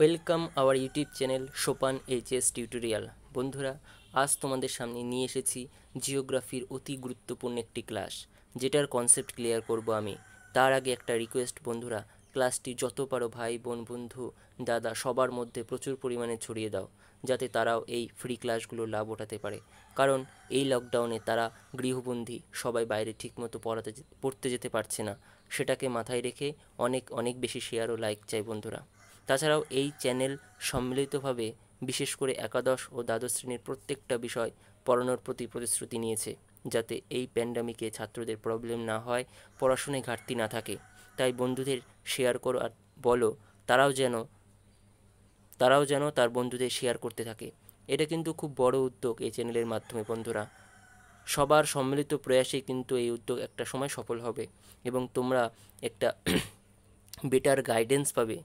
Welcome our YouTube channel সোপান HS tutorial. বন্ধুরা, আজ তোমাদের সামনে নিয়ে এসেছি জিওগ্রাফির অতি গুরুত্বপূর্ণ একটি ক্লাস, যেটার কনসেপ্ট ক্লিয়ার করব আমি। তার আগে একটা রিকোয়েস্ট বন্ধুরা, ক্লাসটি যত পারো ভাই বোন বন্ধু দাদা সবার মধ্যে প্রচুর পরিমাণে ছড়িয়ে দাও, যাতে তারাও এই ফ্রি ক্লাসগুলোর লাভ ওঠাতে পারে। কারণ এই লকডাউনে তারা গৃহবন্দী, সবাই বাইরে ঠিকমতো পড়তে যেতে পারছে না। সেটাকে মাথায় রেখে অনেক অনেক বেশি শেয়ার ও লাইক চাই বন্ধুরা। তাছাড়াও এই চ্যানেল সম্মিলিতভাবে বিশেষ করে একাদশ ও দ্বাদশ শ্রেণীর প্রত্যেকটা বিষয় পড়ানোর প্রতি প্রতিশ্রুতি নিয়েছে, যাতে এই প্যান্ডামিকে ছাত্রদের প্রবলেম না হয়, পড়াশোনায় ঘাটতি না থাকে। তাই বন্ধুদের শেয়ার করো আর বলো তারাও যেন তার বন্ধুদের শেয়ার করতে থাকে। এটা কিন্তু খুব বড় উদ্যোগ এই চ্যানেলের মাধ্যমে বন্ধুরা। সবার সম্মিলিত প্রয়াসেই কিন্তু এই উদ্যোগ একটা সময় সফল হবে এবং তোমরা একটা বেটার গাইডেন্স পাবে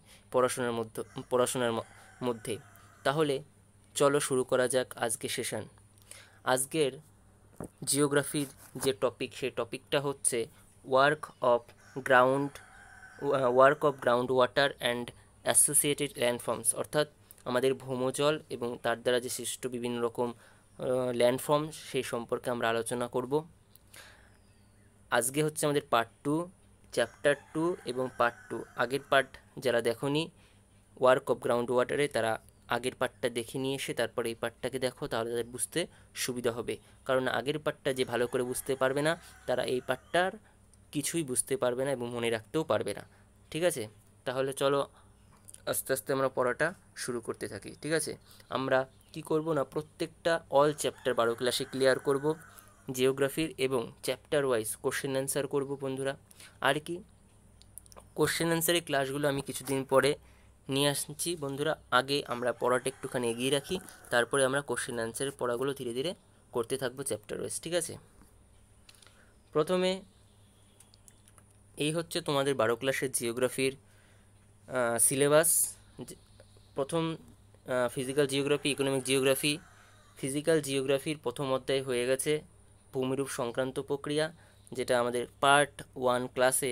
পড়াশোনার মধ্যে। তাহলে চলো শুরু করা যাক আজকে সেশন। আজকের জিওগ্রাফির যে টপিক, সেই টপিকটা হচ্ছে work of ground ground water and associated ল্যান্ডফর্মস, অর্থাৎ আমাদের ভৌমজল এবং তার দ্বারা যে সৃষ্ট বিভিন্ন রকম ল্যান্ডফর্ম, সেই সম্পর্কে আমরা আলোচনা করব। আজকে হচ্ছে আমাদের পার্ট 2, চ্যাপ্টার 2 এবং পার্ট 2। আগের পার্ট যারা দেখোনি ওয়ার্ক অফ গ্রাউন্ড ওয়াটারে, তারা আগের পার্টটা দেখে নিয়ে এসে তারপরে এই পার্টটাকে দেখো, তাহলে তাদের বুঝতে সুবিধা হবে। কারণ আগের পার্টটা যে ভালো করে বুঝতে পারবে না, তারা এই পার্টটার কিছুই বুঝতে পারবে না এবং মনে রাখতেও পারবে না। ঠিক আছে, তাহলে চলো আস্তে আস্তে আমরা পড়াটা শুরু করতে থাকি। ঠিক আছে, আমরা কি করব না, প্রত্যেকটা অল চ্যাপ্টার 12 ক্লাসে ক্লিয়ার করব জিওগ্রাফির, এবং চ্যাপ্টার ওয়াইজ কোশ্চেন অ্যান্সার করব বন্ধুরা। আর কি, কোশ্চেন অ্যান্সারের ক্লাসগুলো আমি কিছুদিন পরে নিয়ে আসছি বন্ধুরা। আগে আমরা পড়াটা একটুখানি এগিয়ে রাখি, তারপরে আমরা কোশ্চেন অ্যান্সারের পড়াগুলো ধীরে ধীরে করতে থাকবো চ্যাপ্টার ওয়াইজ। ঠিক আছে, প্রথমে এই হচ্ছে তোমাদের 12 ক্লাসের জিওগ্রাফির সিলেবাস। প্রথম physical geography, economic geography. Physical জিওগ্রাফির প্রথম অধ্যায় হয়ে গেছে ভূমিরূপ সংক্রান্ত প্রক্রিয়া, যেটা আমাদের পার্ট 1 ক্লাসে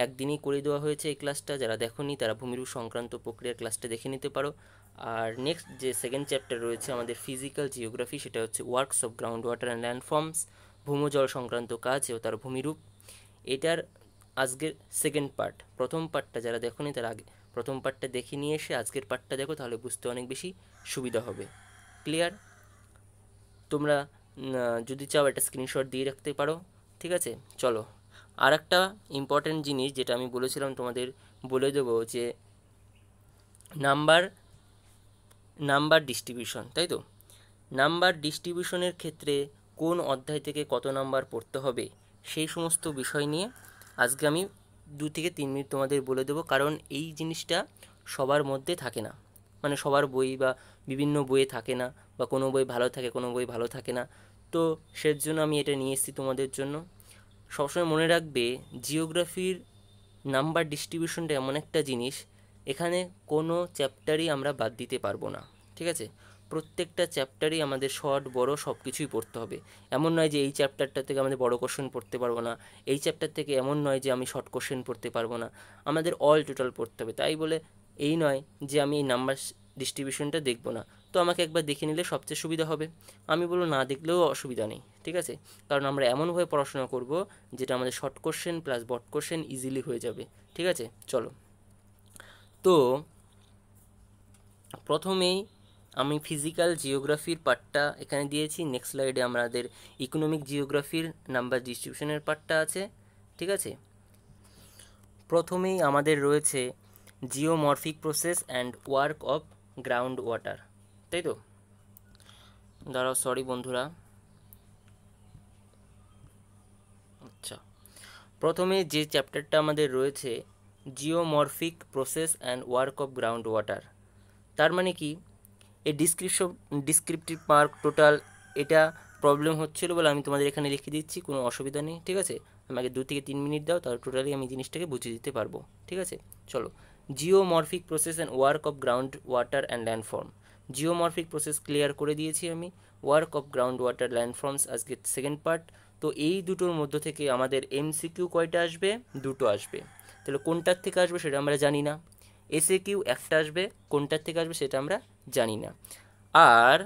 একদিনই করে দেওয়া হয়েছে। এই ক্লাসটা যারা দেখোনি তারা ভূমিরূপ সংক্রান্ত প্রক্রিয়ার ক্লাসটা দেখে নিতে পারো। আর নেক্সট যে সেকেন্ড চ্যাপ্টার রয়েছে আমাদের ফিজিক্যাল জিওগ্রাফি, সেটা হচ্ছে works of ground water and landforms, ভূমজল সংক্রান্ত কাজ ও তার ভূমিরূপ। এটার আজকের সেকেন্ড পার্ট। প্রথম পার্টটা যারা দেখোনি তারা আগে প্রথম পার্টটা দেখে নিয়ে এসে আজকের পার্টটা দেখো, তাহলে বুঝতে অনেক বেশি সুবিধা হবে। ক্লিয়ার? তোমরা যদি চাও একটা স্ক্রিনশট দিয়ে রাখতে পারো। ঠিক আছে, চলো আর একটা ইম্পর্টেন্ট জিনিস যেটা আমি বলেছিলাম তোমাদের বলে দেবো, যে নাম্বার ডিস্ট্রিবিউশন, তাই তো? নাম্বার ডিস্ট্রিবিউশনের ক্ষেত্রে কোন অধ্যায় থেকে কত নাম্বার পড়তে হবে, সেই সমস্ত বিষয় নিয়ে আজকে আমি 2 থেকে 3 মিনিট তোমাদের বলে দেবো। কারণ এই জিনিসটা সবার মধ্যে থাকে না, মানে সবার বই বা বিভিন্ন বইয়ে থাকে না, বা কোনো বই ভালো থাকে কোনো বই ভালো থাকে না। তো সেজন্য আমি এটা নিয়ে এসেছি তোমাদের জন্য। সবসময় মনে রাখবে, জিওগ্রাফির নাম্বার ডিস্ট্রিবিউশনটা এমন একটা জিনিস, এখানে কোনো চ্যাপ্টারই আমরা বাদ দিতে পারবো না। ঠিক আছে, প্রত্যেকটা চ্যাপ্টারই আমাদের শর্ট বড় সব কিছুই পড়তে হবে। এমন নয় যে এই চ্যাপ্টারটা থেকে আমাদের বড় কোশ্চেন পড়তে পারবো না, এই চ্যাপ্টার থেকে এমন নয় যে আমি শর্ট কোশ্চেন পড়তে পারবো না। আমাদের অল টোটাল পড়তে হবে। তাই বলে এই নয় যে আমি এই নাম্বার ডিস্ট্রিবিউশনটা দেখবো না, তো আমাকে একবার দেখে নিলে সবচেয়ে সুবিধা হবে। আমি বলবো না দেখলেও অসুবিধা নেই। ঠিক আছে, কারণ আমরা এমনভাবে পড়াশোনা করব যেটা আমাদের শর্ট কোশ্চেন প্লাস বড় কোশ্চেন ইজিলি হয়ে যাবে। ঠিক আছে, চলো। তো প্রথমেই আমি ফিজিক্যাল জিওগ্রাফির পার্টটা এখানে দিয়েছি। নেক্সট স্লাইডে আমাদের ইকোনমিক জিওগ্রাফির নাম্বার ডিস্ট্রিবিউশনের পার্টটা আছে। ঠিক আছে, প্রথমেই আমাদের রয়েছে geomorphic process and work of ground water, তাই তো? দাঁড়াও, সরি বন্ধুরা। আচ্ছা, প্রথমে যে চ্যাপ্টারটা আমাদের রয়েছে geomorphic process and work of ground water, তার মানে কি, এই ডিসক্রিপটিভ মার্ক টোটাল, এটা প্রবলেম হচ্ছিলো বলে আমি তোমাদের এখানে লিখে দিচ্ছি, কোনো অসুবিধা নেই। ঠিক আছে, আমাকে 2 থেকে 3 মিনিট দাও, তাহলে টোটালি আমি জিনিসটাকে বুঝিয়ে দিতে পারবো। ঠিক আছে, চলো। Geomorphic process and work of ground water and landform. Geomorphic process clear করে দিয়েছি আমি, ওয়ার্ক অফ গ্রাউন্ড ওয়াটার ল্যান্ডফর্মস আজকে সেকেন্ড পার্ট। তো এই দুটোর মধ্য থেকে আমাদের এমসিকিউ কয়টা আসবে? 2টো আসবে। তাহলে কোনটার থেকে আসবে সেটা আমরা জানি না। এসে কিউ একটা আসবে, কোনটার থেকে আসবে সেটা আমরা জানি না। আর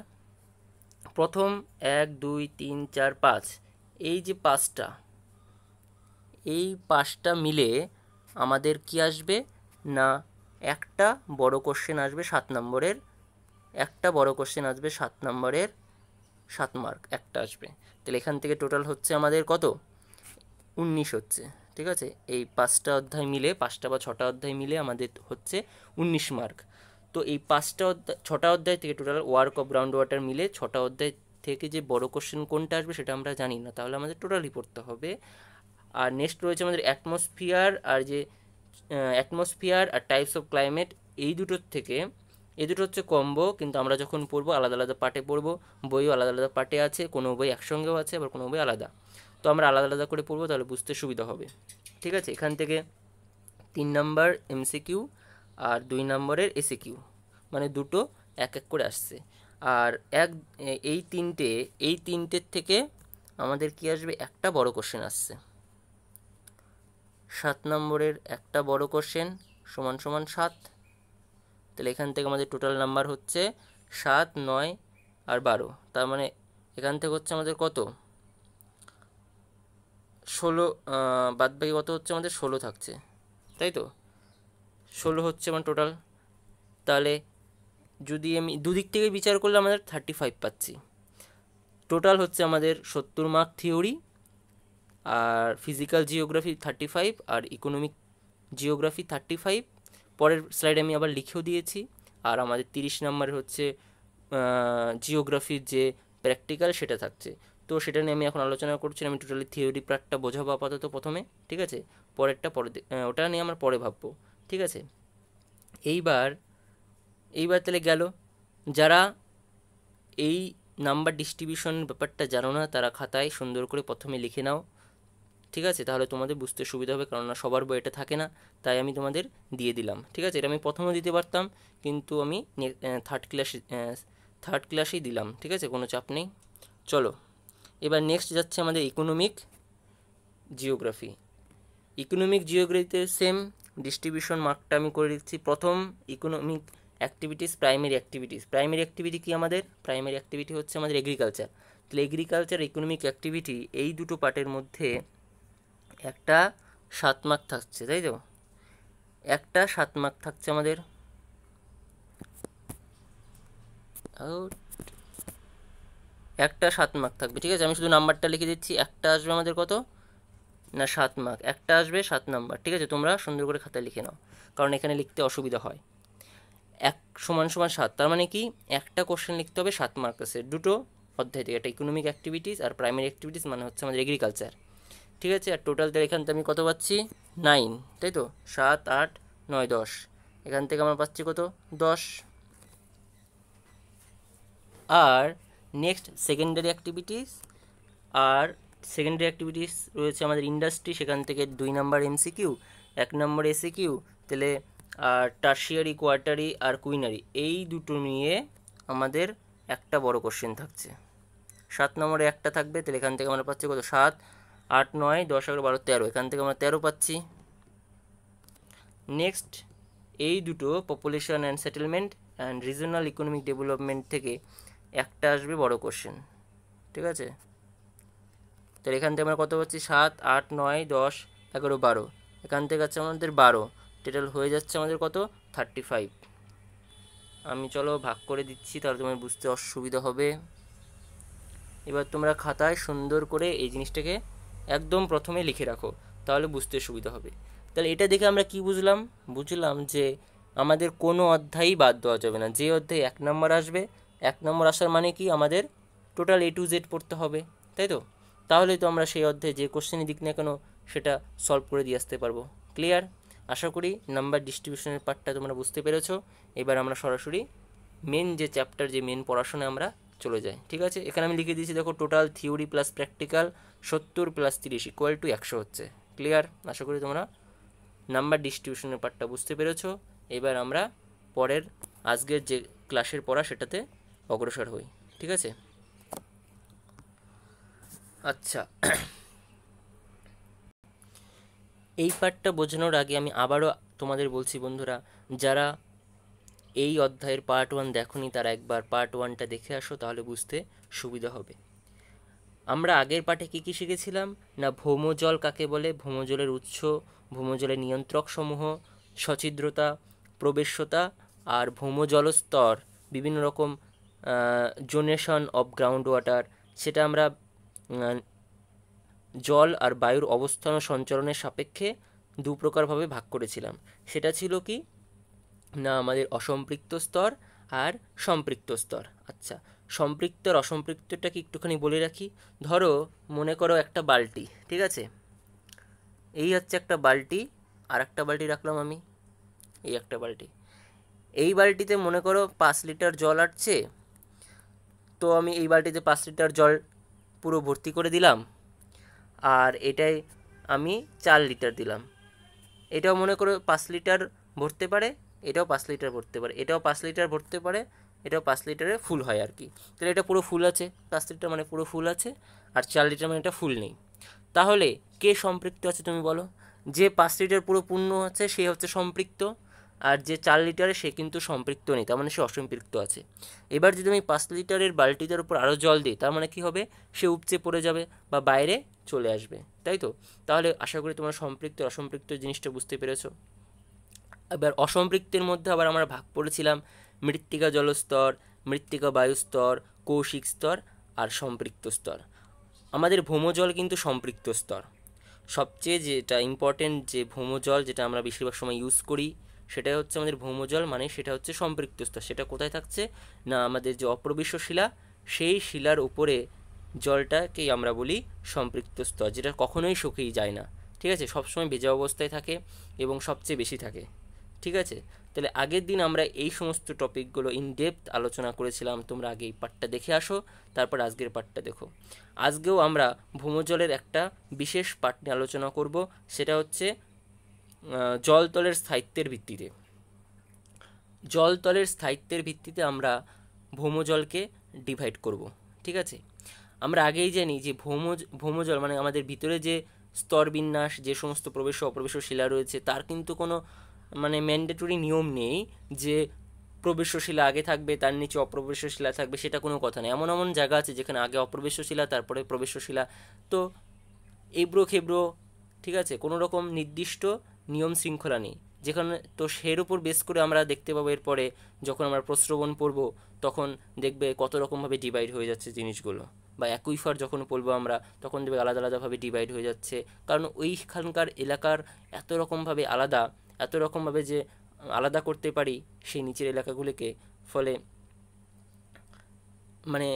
প্রথম 1 2 3 4 5 এই যে পাঁচটা, এই পাঁচটা মিলে আমাদের কি আসবে না একটা বড় কোশ্চেন আসবে 7 নম্বরের, একটা বড় কোশ্চেন আসবে 7 নম্বরের, 7 মার্ক একটা আসবে। তাহলে এখান থেকে টোটাল হচ্ছে আমাদের কত, 19 হচ্ছে। ঠিক আছে, এই 5টা অধ্যায় মিলে, 5টা বা 6টা অধ্যায় মিলে আমাদের হচ্ছে 19 মার্ক। তো এই 5টা অধ্যায় 6টা অধ্যায় থেকে total work of ground water মিলে 6টা অধ্যায় থেকে যে বড় কোশ্চেন কোনটা আসবে সেটা আমরা জানি না, তাহলে আমাদের টোটালি পড়তে হবে। আর নেক্সট রয়েছে আমাদের অ্যাটমসফিয়ার, আর যে অ্যাটমসফিয়ার আর টাইপস অফ ক্লাইমেট, এই দুটোর থেকে এই দুটো হচ্ছে কম্বো, কিন্তু আমরা যখন পড়বো আলাদা আলাদা পার্টে পড়বো, বইও আলাদা আলাদা পার্টে আছে, কোনো বই একসঙ্গেও আছে আবার কোনো বই আলাদা। তো আমরা আলাদা আলাদা করে পড়বো, তাহলে বুঝতে সুবিধা হবে। ঠিক আছে, এখান থেকে 3 নাম্বার এমসিকিউ আর 2 নম্বরের এসিকিউ, মানে দুটো এক এক করে আসছে। আর এই তিনটের থেকে আমাদের কি আসবে, একটা বড় কোশ্চেন আসছে। 7 নম্বরের একটা বড় কোশ্চেন সমান সমান 7। তাহলে এখান থেকে আমাদের টোটাল নাম্বার হচ্ছে 7 9 আর 12। তার মানে এখান থেকে হচ্ছে আমাদের কত, 16, বাদ বাকি কত হচ্ছে আমাদের 16 থাকছে, তাই তো? 16 হচ্ছে আমার টোটাল। তাহলে যদি আমি দুদিক থেকে বিচার করলে আমাদের 35 পাচ্ছি। টোটাল হচ্ছে আমাদের 70 মার্ক থিওরি, আর ফিজিক্যাল জিওগ্রাফি 35 আর ইকোনমিক জিওগ্রাফি 35। পরের স্লাইডে আমি আবার লিখেও দিয়েছি। আর আমাদের 30 নম্বরের হচ্ছে জিওগ্রাফির যে প্র্যাকটিক্যাল সেটা থাকছে। তো সেটা নিয়ে আমি এখন আলোচনা করছি, আমি টোটালি থিওরি পার্টটা বোঝাবো আপাতত প্রথমে। ঠিক আছে, পরেরটা পরে ওটা নিয়ে আমরা পরে ভাববো। ঠিক আছে, এইবার তাহলে গেল। যারা এই নাম্বার ডিস্ট্রিবিউশন ব্যাপারটা জানো না, তারা খাতায় সুন্দর করে প্রথমে লিখে নাও। ঠিক আছে, তাহলে তোমাদের বুঝতে সুবিধা হবে, কারণ সবার বই এটা থাকে না, তাই আমি তোমাদের দিয়ে দিলাম। ঠিক আছে, এটা আমি প্রথমে দিতে পারতাম, কিন্তু আমি থার্ড ক্লাসেই দিলাম। ঠিক আছে, কোনো চাপ নেই। চলো, এবার নেক্সট যাচ্ছে আমাদের ইকোনমিক জিওগ্রাফি। ইকোনমিক জিওগ্রাফিতে সেম ডিস্ট্রিবিউশন মার্কটা আমি করে দিচ্ছি। প্রথম economic activities, primary activities. Primary activity কি আমাদের? প্রাইমারি অ্যাক্টিভিটি হচ্ছে আমাদের এগ্রিকালচার। তাহলে এগ্রিকালচার, ইকোনমিক অ্যাক্টিভিটি, এই দুটো পার্টের মধ্যে একটা 7 মার্ক থাকছে, তাই তো? একটা 7 মার্ক থাকছে আমাদের। একটা 7 মার্ক থাকবে। ঠিক আছে, আমি শুধু নাম্বারটা লিখে দিচ্ছি। একটা আসবে আমাদের কত না 7 মার্ক, একটা আসবে 7 নাম্বার। ঠিক আছে, তোমরা সুন্দর করে খাতায় লিখে নাও, কারণ এখানে লিখতে অসুবিধা হয়। 1 সমান সমান 7, তার মানে কি একটা কোশ্চেন লিখতে হবে 7 মার্কসের, দুটো অধ্যায় থেকে। একটা ইকোনমিক অ্যাক্টিভিটিস আর প্রাইমারি অ্যাক্টিভিটিস, মানে হচ্ছে আমাদের এগ্রিকালচার। ঠিক আছে, আর টোটাল তাহলে এখান থেকে আমি কত পাচ্ছি, 9, তাই তো? 7 8 9 10, এখান থেকে আমরা পাচ্ছি কত, 10। আর নেক্সট সেকেন্ডারি অ্যাক্টিভিটিস, আর সেকেন্ডারি অ্যাক্টিভিটিস রয়েছে আমাদের ইন্ডাস্ট্রি, সেখান থেকে 2 নাম্বার এমসিকিউ, 1 নম্বর এসিকিউ। তাহলে আর টার্সিয়ারি, কোয়ার্টারি আর কুইনারি, এই দুটো নিয়ে আমাদের একটা বড় কোশ্চেন থাকছে। 7 নম্বরে একটা থাকবে, তাহলে এখান থেকে আমরা পাচ্ছি কত, 7 8 9 10 11 12 13, এখান থেকে আমরা 13 পাচ্ছি। নেক্সট এই দুটো population and settlement and regional economic development থেকে একটা আসবে বড় কোশ্চেন। ঠিক আছে, তাহলে এখান থেকে আমরা কত পাচ্ছি, 7 8 9 10 11 12, এখান থেকে আছে আমাদের 12, টোটাল হয়ে যাচ্ছে আমাদের কত, 35। আমি চলো ভাগ করে দিচ্ছি, তাহলে তোমার বুঝতে অসুবিধা হবে। এবার তোমরা খাতায় সুন্দর করে এই জিনিসটাকে একদম প্রথমে লিখে রাখো, তাহলে বুঝতে সুবিধা হবে। তাহলে এটা দেখে আমরা কি বুঝলাম যে আমাদের কোনো অধ্যায়ই বাদ দেওয়া যাবে না। যে অধ্যায়ে 1 নম্বর আসবে, 1 নম্বর আসার মানে কি আমাদের টোটাল A to Z পড়তে হবে, তাই তো? তাহলে তো আমরা সেই অধ্যায়ে যে কোশ্চেনই দিক না কেন সেটা সলভ করে দিয়ে আসতে পারবো। ক্লিয়ার? আশা করি নাম্বার ডিস্ট্রিবিউশনের পার্টটা তোমরা বুঝতে পেরেছো। এবার আমরা সরাসরি মেন যে চ্যাপ্টার, যে মেন পড়াশোনা আমরা চলে যাই। ঠিক আছে, এখানে আমি লিখে দিয়েছি, দেখো টোটাল থিওরি প্লাস প্র্যাকটিক্যাল 70 + 30 = 100 হচ্ছে। ক্লিয়ার? আশা করি তোমরা নাম্বার ডিস্ট্রিবিউশনের পার্টটা বুঝতে পেরেছো। এবার আমরা পরের আজকের যে ক্লাসের পড়া সেটাতে অগ্রসর হই। ঠিক আছে, আচ্ছা এই পার্টটা বোঝানোর আগে আমি আবারও তোমাদের বলছি বন্ধুরা, যারা এই অধ্যায়ের পার্ট 1 দেখোনি তারা একবার পার্ট 1টা দেখে আসো, তাহলে বুঝতে সুবিধা হবে। আমরা আগের পাঠে কী কী শিখেছিলাম না, ভৌমজল কাকে বলে, ভৌমজলের উৎস, ভৌমজলের নিয়ন্ত্রক সমূহ, সছিদ্রতা, প্রবেশ্যতা আর ভৌমজল স্তর, বিভিন্ন রকম জোনেশন অফ গ্রাউন্ড ওয়াটার, সেটা আমরা জল আর বায়ুর অবস্থান ও সঞ্চালনের সাপেক্ষে দু প্রকারভাবে ভাগ করেছিলাম। সেটা ছিল কি না, আমাদের অসম্পৃক্ত স্তর আর সম্পৃক্ত স্তর। আচ্ছা, সম্পৃক্ত আর অসম্পৃক্তটা কি একটুখানি বলে রাখি। ধরো মনে করো একটা বালতি, ঠিক আছে, এই হচ্ছে একটা বালতি, আর একটা বালতি রাখলাম আমি, এই একটা বালতি। এই বালতিতে মনে করো 5 লিটার জল আসছে, তো আমি এই বালতিতে 5 লিটার জল পুরো ভর্তি করে দিলাম, আর এটাই আমি 4 লিটার দিলাম। এটাও মনে করো 5 লিটার ভরতে পারে, এটাও 5 লিটার ভরতে পারে, এটাও 5 লিটার ভরতে পারে, এটাও 5 লিটারে ফুল হয় আর কি। তাহলে এটা পুরো ফুল আছে, 5 লিটার মানে পুরো ফুল আছে, আর 4 লিটার মানে এটা ফুল নেই। তাহলে কে সম্পৃক্ত আছে তুমি বলো? যে 5 লিটার পুরো পূর্ণ আছে সে হচ্ছে সম্পৃক্ত, আর যে 4 লিটারে সে কিন্তু সম্পৃক্ত নেই, তার মানে সে অসম্পৃক্ত আছে। এবার যদি আমি 5 লিটারের বালতিটার উপর আরও জল দিই, তার মানে কী হবে? সে উপচে পড়ে যাবে বা বাইরে চলে আসবে, তাই তো? তাহলে আশা করি তোমরা সম্পৃক্ত অসম্পৃক্ত জিনিসটা বুঝতে পেরেছো। এবার অসম্পৃক্তের মধ্যে আবার আমরা ভাগ করেছিলাম মৃত্তিকা জলস্তর, মৃত্তিকা বায়ুস্তর, কৌশিক স্তর আর সম্পৃক্ত স্তর। আমাদের ভৌমজল কিন্তু সম্পৃক্ত স্তর। সবচেয়ে যেটা ইম্পর্টেন্ট যে ভৌমজল যেটা আমরা বেশিরভাগ সময় ইউজ করি, সেটাই হচ্ছে আমাদের ভৌমজল, মানে সেটা হচ্ছে সম্পৃক্ত স্তর। সেটা কোথায় থাকছে না, আমাদের যে অপ্রবিশ্য শিলা, সেই শিলার উপরে জলটাকেই আমরা বলি সম্পৃক্ত স্তর, যেটা কখনোই শুকিয়ে যায় না, ঠিক আছে, সবসময় ভেজা অবস্থায় থাকে এবং সবচেয়ে বেশি থাকে, ঠিক আছে। তাহলে আগের দিন আমরা এই সমস্ত টপিকগুলো ইন ডেপথ আলোচনা করেছিলাম, তোমরা আগে এই পার্টটা দেখে আসো, তারপর আজকের পার্টটা দেখো। আজকেও আমরা ভৌমজলের একটা বিশেষ পার্ট নিয়ে আলোচনা করব, সেটা হচ্ছে জলতলের স্থায়িত্বের ভিত্তিতে। জলতলের স্থায়িত্বের ভিত্তিতে আমরা ভৌমজলকে ডিভাইড করব, ঠিক আছে। আমরা আগেই জানি যে ভৌমজল মানে আমাদের ভিতরে যে স্তরবিন্যাস, যে সমস্ত প্রবেশ অপ্রবেশ শিলা রয়েছে, তার কিন্তু কোনো মানে ম্যান্ডেটরি নিয়ম নেই যে প্রবেশ্য শিলা আগে থাকবে তার নিচে অপ্রবেশ্য শিলা থাকবে, সেটা কোনো কথা নেই। এমন এমন জায়গা আছে যেখানে আগে অপ্রবেশ্য শিলা তারপরে প্রবেশ্য শিলা, তো এবড়ো খেবড়ো, ঠিক আছে, কোনো রকম নির্দিষ্ট নিয়ম শৃঙ্খলা নেই যেখানে। তো সের উপর বেস করে আমরা দেখতে পাবো এরপরে যখন আমরা প্রস্রবণ পড়ব, তখন দেখবে কত রকমভাবে ডিভাইড হয়ে যাচ্ছে জিনিসগুলো, বা অ্যাকুইফার যখন পড়বো আমরা তখন দেখবে আলাদা আলাদাভাবে ডিভাইড হয়ে যাচ্ছে, কারণ ওইখানকার এলাকার এত রকমভাবে আলাদা, এত রকমভাবে যে আলাদা করতে পারি সেই নিচের এলাকাগুলিকে, ফলে মানে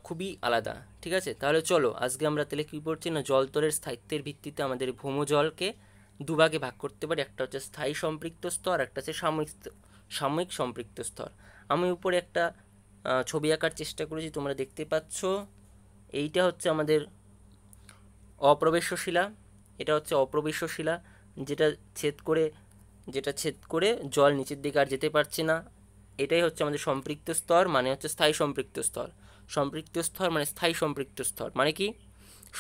খুবই আলাদা, ঠিক আছে। তাহলে চলো আজকে আমরা তাহলে কী পড়ছি না, জলতলের স্থায়িত্বের ভিত্তিতে আমাদের ভৌমজলকে দুভাগে ভাগ করতে পারি। একটা হচ্ছে স্থায়ী সম্পৃক্ত স্তর, একটা হচ্ছে সাময়িক সম্পৃক্ত স্তর। আমি উপরে একটা ছবি আঁকার চেষ্টা করেছি, তোমরা দেখতে পাচ্ছ। এইটা হচ্ছে আমাদের অপ্রবেশ্য শিলা, এটা হচ্ছে অপ্রবেশ্য শিলা, যেটা ছেদ করে জল নিচের দিকে আর যেতে পারছে না। এটাই হচ্ছে আমাদের সম্পৃক্ত স্তর, মানে হচ্ছে স্থায়ী সম্পৃক্ত স্তর। সম্পৃক্ত স্তর মানে স্থায়ী সম্পৃক্ত স্তর মানে কি,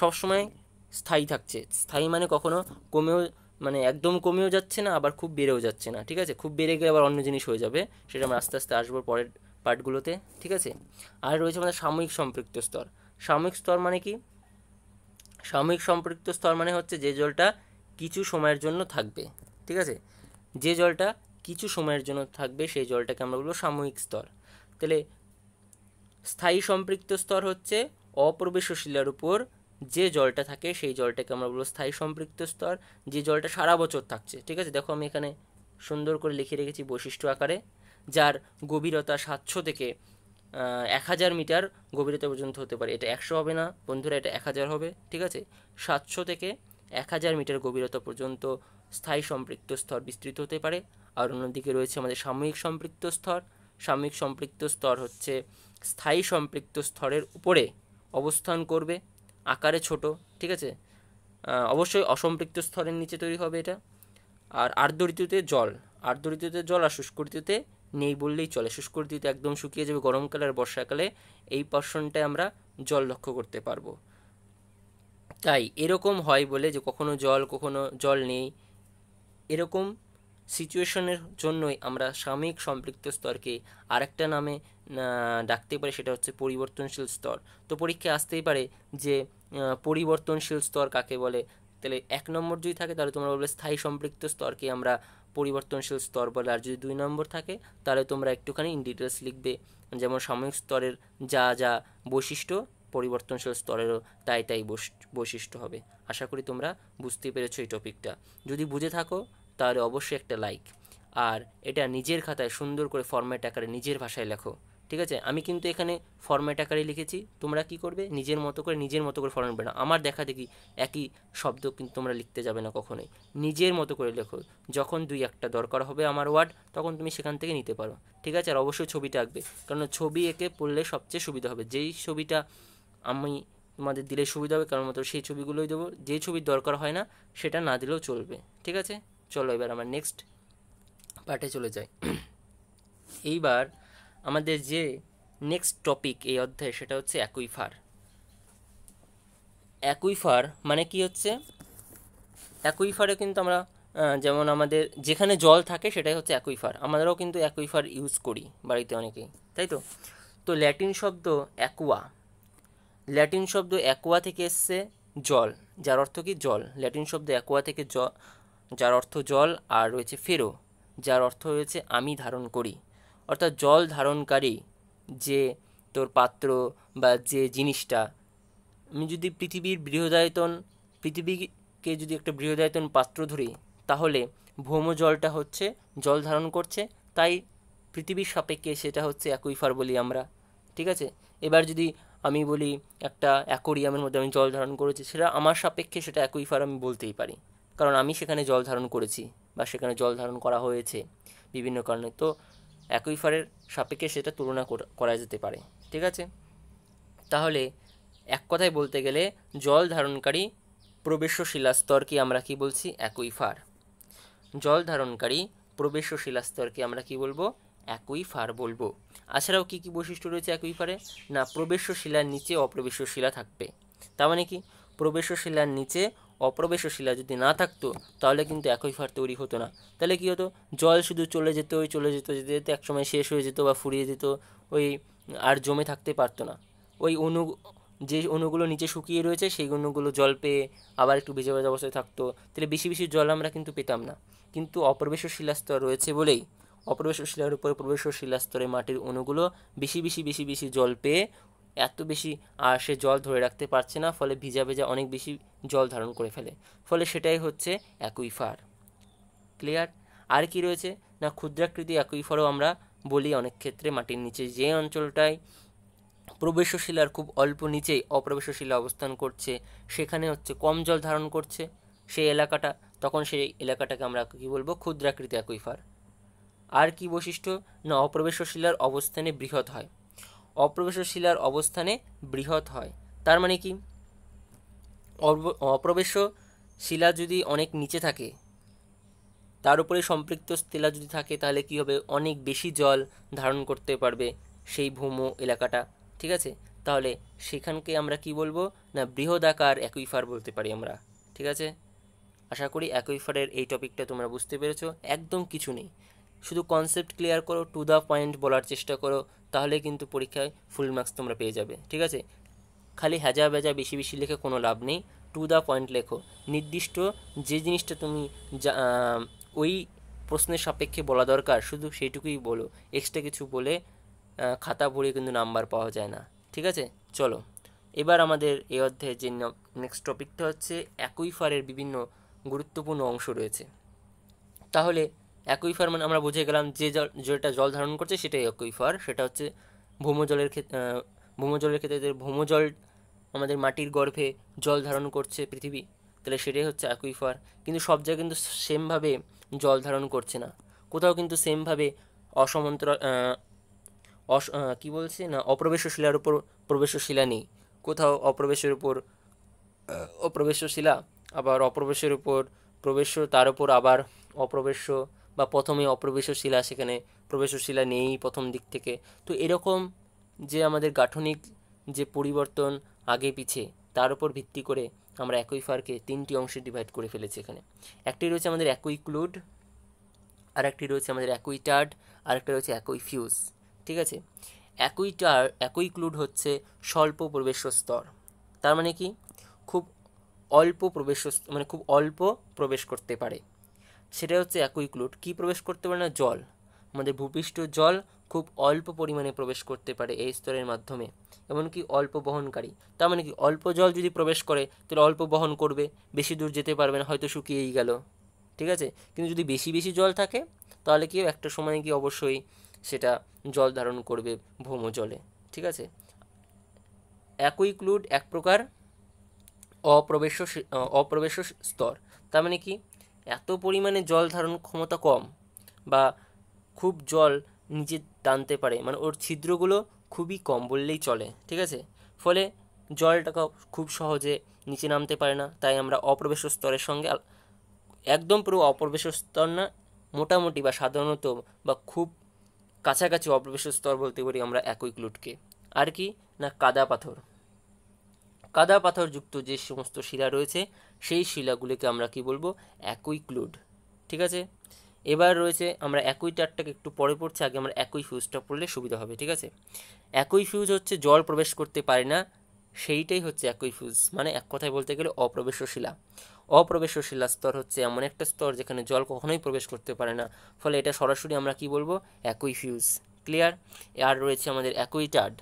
সবসময় স্থায়ী থাকছে। স্থায়ী মানে কখনো কমেও, মানে একদম কমেও যাচ্ছে না, আবার খুব বেড়েও যাচ্ছে না, ঠিক আছে। খুব বেড়ে গেলে আবার অন্য জিনিস হয়ে যাবে, সেটা আমরা আস্তে আস্তে আসবো পরের পার্টগুলোতে, ঠিক আছে। আর রয়েছে আমাদের সাময়িক সম্পৃক্ত স্তর। সাময়িক স্তর মানে কি, সাময়িক সম্পৃক্ত স্তর মানে হচ্ছে যে জলটা কিছু সময়ের জন্য থাকবে, ঠিক আছে, যে জলটা কিছু সময়ের জন্য থাকবে সেই জলটাকে আমরা বলবো সাময়িক স্তর। তাহলে স্থায়ী সম্পৃক্ত স্তর হচ্ছে অপ্রবেশ্য শিলার উপর যে জলটা থাকে সেই জলটাকে আমরা বলবো স্থায়ী সম্পৃক্ত স্তর, যে জলটা সারা বছর থাকছে, ঠিক আছে। দেখো আমি এখানে সুন্দর করে লিখে রেখেছি বৈশিষ্ট্য আকারে, যার গভীরতা 700 থেকে 1000 মিটার গভীরতা পর্যন্ত হতে পারে। এটা 100 হবে না বন্ধুরা, এটা 1000 হবে, ঠিক আছে। 700 থেকে 1000 মিটার গভীরতা পর্যন্ত স্থায়ী সম্পৃক্ত স্তর বিস্তৃত হতে পারে। আর অন্যদিকে রয়েছে আমাদের সাময়িক সম্পৃক্ত স্তর। সাময়িক সম্পৃক্ত স্তর হচ্ছে স্থায়ী সম্পৃক্ত স্তরের উপরে অবস্থান করবে, আকারে ছোট, ঠিক আছে। অবশ্যই অসম্পৃক্ত স্তরের নিচে তৈরি হবে এটা। আর আর্দ্র ঋতুতে জল, আর শুষ্ক ঋতুতে নেই বললেই চলে। শুষ্ক ঋতুতে একদম শুকিয়ে যাবে, গরমকালে আর বর্ষাকালে এই পোর্শনটায় আমরা জল লক্ষ্য করতে পারবো। তাই এরকম হয় বলে যে কখনো জল নেই, এরকম সিচুয়েশনের জন্যই আমরা সাময়িক সম্পৃক্ত স্তরকে আরেকটা নামে ডাকতে পারি, সেটা হচ্ছে পরিবর্তনশীল স্তর। তো পরীক্ষায় আসতেই পারে যে পরিবর্তনশীল স্তর কাকে বলে। তাহলে 1 নম্বর যদি থাকে তাহলে তোমরা বলবে স্থায়ী সম্পৃক্ত স্তরকে আমরা পরিবর্তনশীল স্তর বলে, আর যদি 2 নম্বর থাকে তাহলে তোমরা একটুখানি ইন ডিটেলস লিখবে, যেমন সাময়িক স্তরের যা যা বৈশিষ্ট্য পরিবর্তনশীল স্তরেরও তাই তাই বৈশিষ্ট্য হবে। আশা করি তোমরা বুঝতে পেরেছো এই টপিকটা। যদি বুঝে থাকো তাহলে অবশ্যই একটা লাইক, আর এটা নিজের খাতায় সুন্দর করে ফরম্যাট আকারে নিজের ভাষায় লেখো, ঠিক আছে? আমি কিন্তু এখানে ফরম্যাট আকারে লিখেছি, তোমরা কি করবে নিজের মতো করে ফরম্যাট বানাও। আমার দেখা দেখি একই শব্দ কিন্তু তোমরা লিখতে যাবে না কখনোই, নিজের মতো করে লেখো। যখন 2-1টা দরকার হবে আমার ওয়ার্ড, তখন তুমি সেখান থেকে নিতে পারো, ঠিক আছে? আর অবশ্যই ছবিটা আঁকবে, কারণ ছবি এঁকে পড়লে সবচেয়ে সুবিধা হবে। যেই ছবিটা আমি তোমাদের দিলে সুবিধা হবে, কারণ মতো সেই ছবিগুলোই দেবো। যেই ছবির দরকার হয় না সেটা না দিলেও চলবে, ঠিক আছে? চলো এবার আমরা নেক্সট পার্টে চলে যাই। এইবার আমাদের যে নেক্সট টপিক এই অধ্যায়ে সেটা হচ্ছে অ্যাকুইফার। অ্যাকুইফার মানে কি হচ্ছে? অ্যাকুইফারে কিন্তু আমরা যেমন আমাদের যেখানে জল থাকে সেটাই হচ্ছে অ্যাকুইফার। আমরাও কিন্তু অ্যাকুইফার ইউজ করি বাড়িতে অনেকেই, তাই তো? তো ল্যাটিন শব্দ অ্যাকুয়া থেকে এসছে জল, যার অর্থ কি জল। ল্যাটিন শব্দ অ্যাকুয়া থেকে যার অর্থ জল, আর রয়েছে ফেরো, যার অর্থ হয়েছে আমি ধারণ করি। অর্থাৎ জল ধারণকারী যে তোর পাত্র বা যে জিনিসটা, আমি যদি পৃথিবীকে যদি একটা বৃহদায়তন পাত্র ধরি, তাহলে ভৌমজলটা হচ্ছে জল ধারণ করছে, তাই পৃথিবীর সাপেক্ষে সেটা হচ্ছে অ্যাকুইফার বলি আমরা, ঠিক আছে? এবার যদি আমি বলি একটা অ্যাকোরিয়ামের মধ্যে আমি জল ধারণ করেছি, সেটা আমার সাপেক্ষে সেটা অ্যাকুইফার আমি বলতেই পারি, কারণ আমি সেখানে জল ধারণ করেছি বা সেখানে জল ধারণ করা হয়েছে বিভিন্ন কারণে। তো অ্যাকুইফারের সাপেক্ষে সেটা তুলনা করা যেতে পারে, ঠিক আছে? তাহলে এক কথায় বলতে গেলে জল ধারণকারী প্রবেশ্য শিলাস্তরকে আমরা কি বলছি? অ্যাকুইফার। জল ধারণকারী প্রবেশ্য শিলাস্তরকে আমরা কি বলবো? অ্যাকুইফার বলবো। এছাড়াও কী কী বৈশিষ্ট্য রয়েছে অ্যাকুইফারে? না, প্রবেশ্য শিলার নিচে অপ্রবেশ্য শিলা থাকবে। তার মানে কি? প্রবেশ্য শিলার নিচে অপ্রবেশ্য শিলা যদি না থাকতো তাহলে কিন্তু অ্যাকুইফার তৈরি হতো না। তাহলে কী হতো? জল শুধু চলে যেত যেতে যেতে একসময় শেষ হয়ে যেত বা ফুরিয়ে যেত, ওই আর জমে থাকতে পারতো না। ওই যে অণুগুলো নিচে শুকিয়ে রয়েছে সেই অণুগুলো জল পেয়ে আবার একটু ভেজা ভেজা অবস্থায় থাকতো, তাহলে বেশি বেশি জল আমরা কিন্তু পেতাম না। কিন্তু অপ্রবেশ্য শিলাস্তর রয়েছে বলেই অপ্রবেশ্য শিলার উপরে প্রবেশ্য শিলাস্তরে মাটির অণুগুলো বেশি জল পেয়ে এত বেশি আর সে জল ধরে রাখতে পারছে না, ফলে ভিজা ভেজা অনেক বেশি জল ধারণ করে ফেলে, ফলে সেটাই হচ্ছে অ্যাকুইফার। ক্লিয়ার? আর কি রয়েছে? না, ক্ষুদ্রাকৃতি অ্যাকুইফারও আমরা বলি অনেক ক্ষেত্রে। মাটির নিচে যে অঞ্চলটায় প্রবেশ্য শিলার খুব অল্প নিচেই অপ্রবেশ্য শিলা অবস্থান করছে, সেখানে হচ্ছে কম জল ধারণ করছে সেই এলাকাটা, তখন সেই এলাকাটাকে আমরা কী বলবো? ক্ষুদ্রাকৃতি অ্যাকুইফার। আর কি বৈশিষ্ট্য? না, অপ্রবেশ্য শিলার অবস্থানে বৃহৎ হয়। অপ্রবেশ্য শিলার অবস্থানে বৃহৎ হয় তার মানে কি? অপ্রবেশ্য শিলা যদি অনেক নিচে থাকে, তার উপরে সম্পৃক্ত শিলা যদি থাকে, তাহলে কি হবে? অনেক বেশি জল ধারণ করতে পারবে সেই ভৌম এলাকাটা, ঠিক আছে? তাহলে সেখানকে আমরা কি বলবো? না, বৃহদাকার অ্যাকুইফার বলতে পারি আমরা, ঠিক আছে? আশা করি অ্যাকুইফারের এই টপিকটা তোমরা বুঝতে পেরেছো। একদম কিছু নেই, শুধু কনসেপ্ট ক্লিয়ার করো, টু দ্য পয়েন্ট বলার চেষ্টা করো, তাহলে কিন্তু পরীক্ষায় ফুল মার্কস তোমরা পেয়ে যাবে, ঠিক আছে? খালি হ্যাজা ব্যাজা বেশি বেশি লিখে কোনো লাভ নেই, টু দ্য পয়েন্ট লেখো। নির্দিষ্ট যে জিনিসটা তুমি ওই প্রশ্নের সাপেক্ষে বলা দরকার শুধু সেইটুকুই বলো, এক্সট্রা কিছু বলে খাতা ভরিয়ে কিন্তু নাম্বার পাওয়া যায় না, ঠিক আছে? চলো এবার আমাদের এই অধ্যায়ে যে নেক্সট টপিকটা হচ্ছে অ্যাকুইফারের বিভিন্ন গুরুত্বপূর্ণ অংশ রয়েছে। তাহলে অ্যাকুইফার মানে আমরা বুঝে গেলাম যেটা জল ধারণ করছে সেটাই অ্যাকুইফার। সেটা হচ্ছে ভৌমজলের ক্ষেত্রে ভৌমজল আমাদের মাটির গর্ভে জল ধারণ করছে পৃথিবী, তাহলে সেটাই হচ্ছে অ্যাকুইফার। কিন্তু সব জায়গায় কিন্তু সেমভাবে জল ধারণ করছে না, কোথাও কিন্তু সেমভাবে অসমান্তরাল কী বলছে? না, অপ্রবেশ্য শিলার উপর প্রবেশ্য শিলা নেই, কোথাও অপ্রবেশের উপর অপ্রবেশ্য শিলা, আবার অপ্রবেশের উপর প্রবেশ্য, তার উপর আবার অপ্রবেশ্য, বা প্রথমে অপ্রবেশ্য শিলা সেখানে প্রবেশ্য শিলা নেই প্রথম দিক থেকে। তো এরকম যে আমাদের গাঠনিক যে পরিবর্তন আগে পিছে, তার উপর ভিত্তি করে আমরা অ্যাকুইফারকে 3টি অংশে ডিভাইড করে ফেলেছি এখানে। একটি রয়েছে আমাদের অ্যাকুইক্লুড, আর একটি রয়েছে আমাদের অ্যাকুইটার্ড, আর একটা রয়েছে অ্যাকুইফিউজ। ঠিক আছে, অ্যাকুইক্লুড হচ্ছে স্বল্প প্রবেশ্য স্তর। তার মানে কি, খুব অল্প প্রবেশ, মানে খুব অল্প প্রবেশ করতে পারে, সেটা হচ্ছে অ্যাকুইক্লুড। কি প্রবেশ করতে পারে না? জল। আমাদের ভূপৃষ্ঠ জল খুব অল্প পরিমাণে প্রবেশ করতে পারে এই স্তরের মাধ্যমে, এমনকি অল্প বহনকারী। তার মানে কি, অল্প জল যদি প্রবেশ করে তাহলে অল্প বহন করবে, বেশি দূর যেতে পারবে না, হয়তো শুকিয়েই গেল। ঠিক আছে, কিন্তু যদি বেশি বেশি জল থাকে তাহলে কি একটা সময় কি অবশ্যই সেটা জল ধারণ করবে ভৌমজলে। ঠিক আছে, অ্যাকুইক্লুড এক প্রকার অপ্রবেশ্য স্তর। তার মানে কি, এত পরিমাণে জল ধারণ ক্ষমতা কম, বা খুব জল নিচে টানতে পারে, মানে ওর ছিদ্রগুলো খুবই কম বললেই চলে। ঠিক আছে, ফলে জলটা খুব সহজে নিচে নামতে পারে না, তাই আমরা অপ্রবেশ্য স্তরের সঙ্গে, একদম পুরো অপ্রবেশ্য স্তর না, মোটামুটি বা সাধারণত বা খুব কাছাকাছি অপ্রবেশ্য স্তর বলতে পারি আমরা অ্যাকুইক্লুডকে। আর কি না, কাদা পাথরযুক্ত যে সমস্ত শিলা রয়েছে সেই শিলাগুলিকে আমরা কি বলবো? অ্যাকুইক্লুড। ঠিক আছে, এবার রয়েছে, আমরা অ্যাকুইটারটাকে একটু পরে পড়ছি, আগে আমরা অ্যাকুইফিউজটা পড়লে সুবিধা হবে। ঠিক আছে, অ্যাকুইফিউজ হচ্ছে জল প্রবেশ করতে পারে না, সেইটাই হচ্ছে অ্যাকুইফিউজ, মানে এক কথায় বলতে গেলে অপ্রবেশ্য শিলা। অপ্রবেশ্য শিলা স্তর হচ্ছে এমন একটা স্তর যেখানে জল কখনোই প্রবেশ করতে পারে না, ফলে এটা সরাসরি আমরা কি বলবো? অ্যাকুইফিউজ। ক্লিয়ার? আর রয়েছে আমাদের অ্যাকুইটার্ড।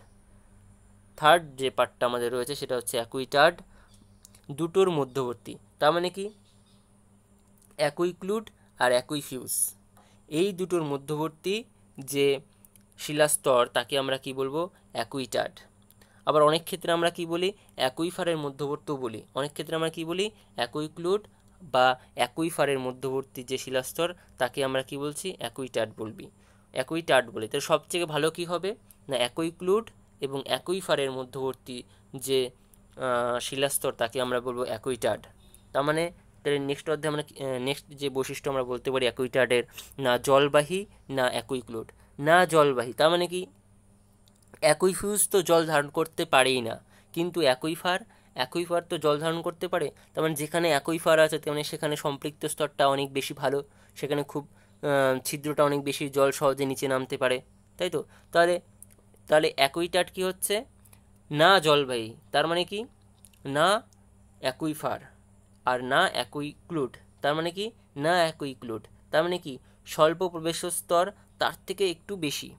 থার্ড যে পার্টটা আমাদের রয়েছে সেটা হচ্ছে অ্যাকুইটার্ড, দুটোর মধ্যবর্তী। তার মানে কি, অ্যাকুইক্লুড আর অ্যাকুইফিউজ এই দুটোর মধ্যবর্তী যে শিলাস্তর তাকে আমরা কি বলবো? অ্যাকুইটার্ড। আবার অনেক ক্ষেত্রে আমরা কি বলি? অ্যাকুইফারের মধ্যবর্তীও বলি। অনেক ক্ষেত্রে আমরা কি বলি? অ্যাকুইক্লুড বা অ্যাকুইফারের মধ্যবর্তী যে শিলাস্তর তাকে আমরা কি বলছি? অ্যাকুইটার্ড বলি। তো সবথেকে ভালো কি হবে না, অ্যাকুইক্লুড এবং অ্যাকুইফারের মধ্যবর্তী যে শিলাস্তর তাকে আমরা বলবো অ্যাকুইটার্ড। তার মানে তাহলে নেক্সট অধ্যায়ে আমরা নেক্সট যে বৈশিষ্ট্য আমরা বলতে পারি অ্যাকুইটার্ডের, না জলবাহী না অ্যাকুইক্লুড। না জলবাহী তার মানে কি, অ্যাকুইফিউজ তো জল ধারণ করতে পারেই না, কিন্তু অ্যাকুইফার তো জল ধারণ করতে পারে। তার মানে যেখানে অ্যাকুইফার আছে তেমনি সেখানে সম্পৃক্ত স্তরটা অনেক বেশি ভালো, সেখানে খুব ছিদ্রটা অনেক বেশি, জল সহজে নিচে নামতে পারে, তাই তো? তাহলে তাহলে অ্যাকুইটার্ড কি হচ্ছে? না জলবাহী। তার মানে কি, না অ্যাকুইফার আর না অ্যাকুইক্লুড। তার মানে কি, না অ্যাকুইক্লুড। তার মানে কি, স্বল্প প্রবেশ স্তর, তার থেকে একটু বেশি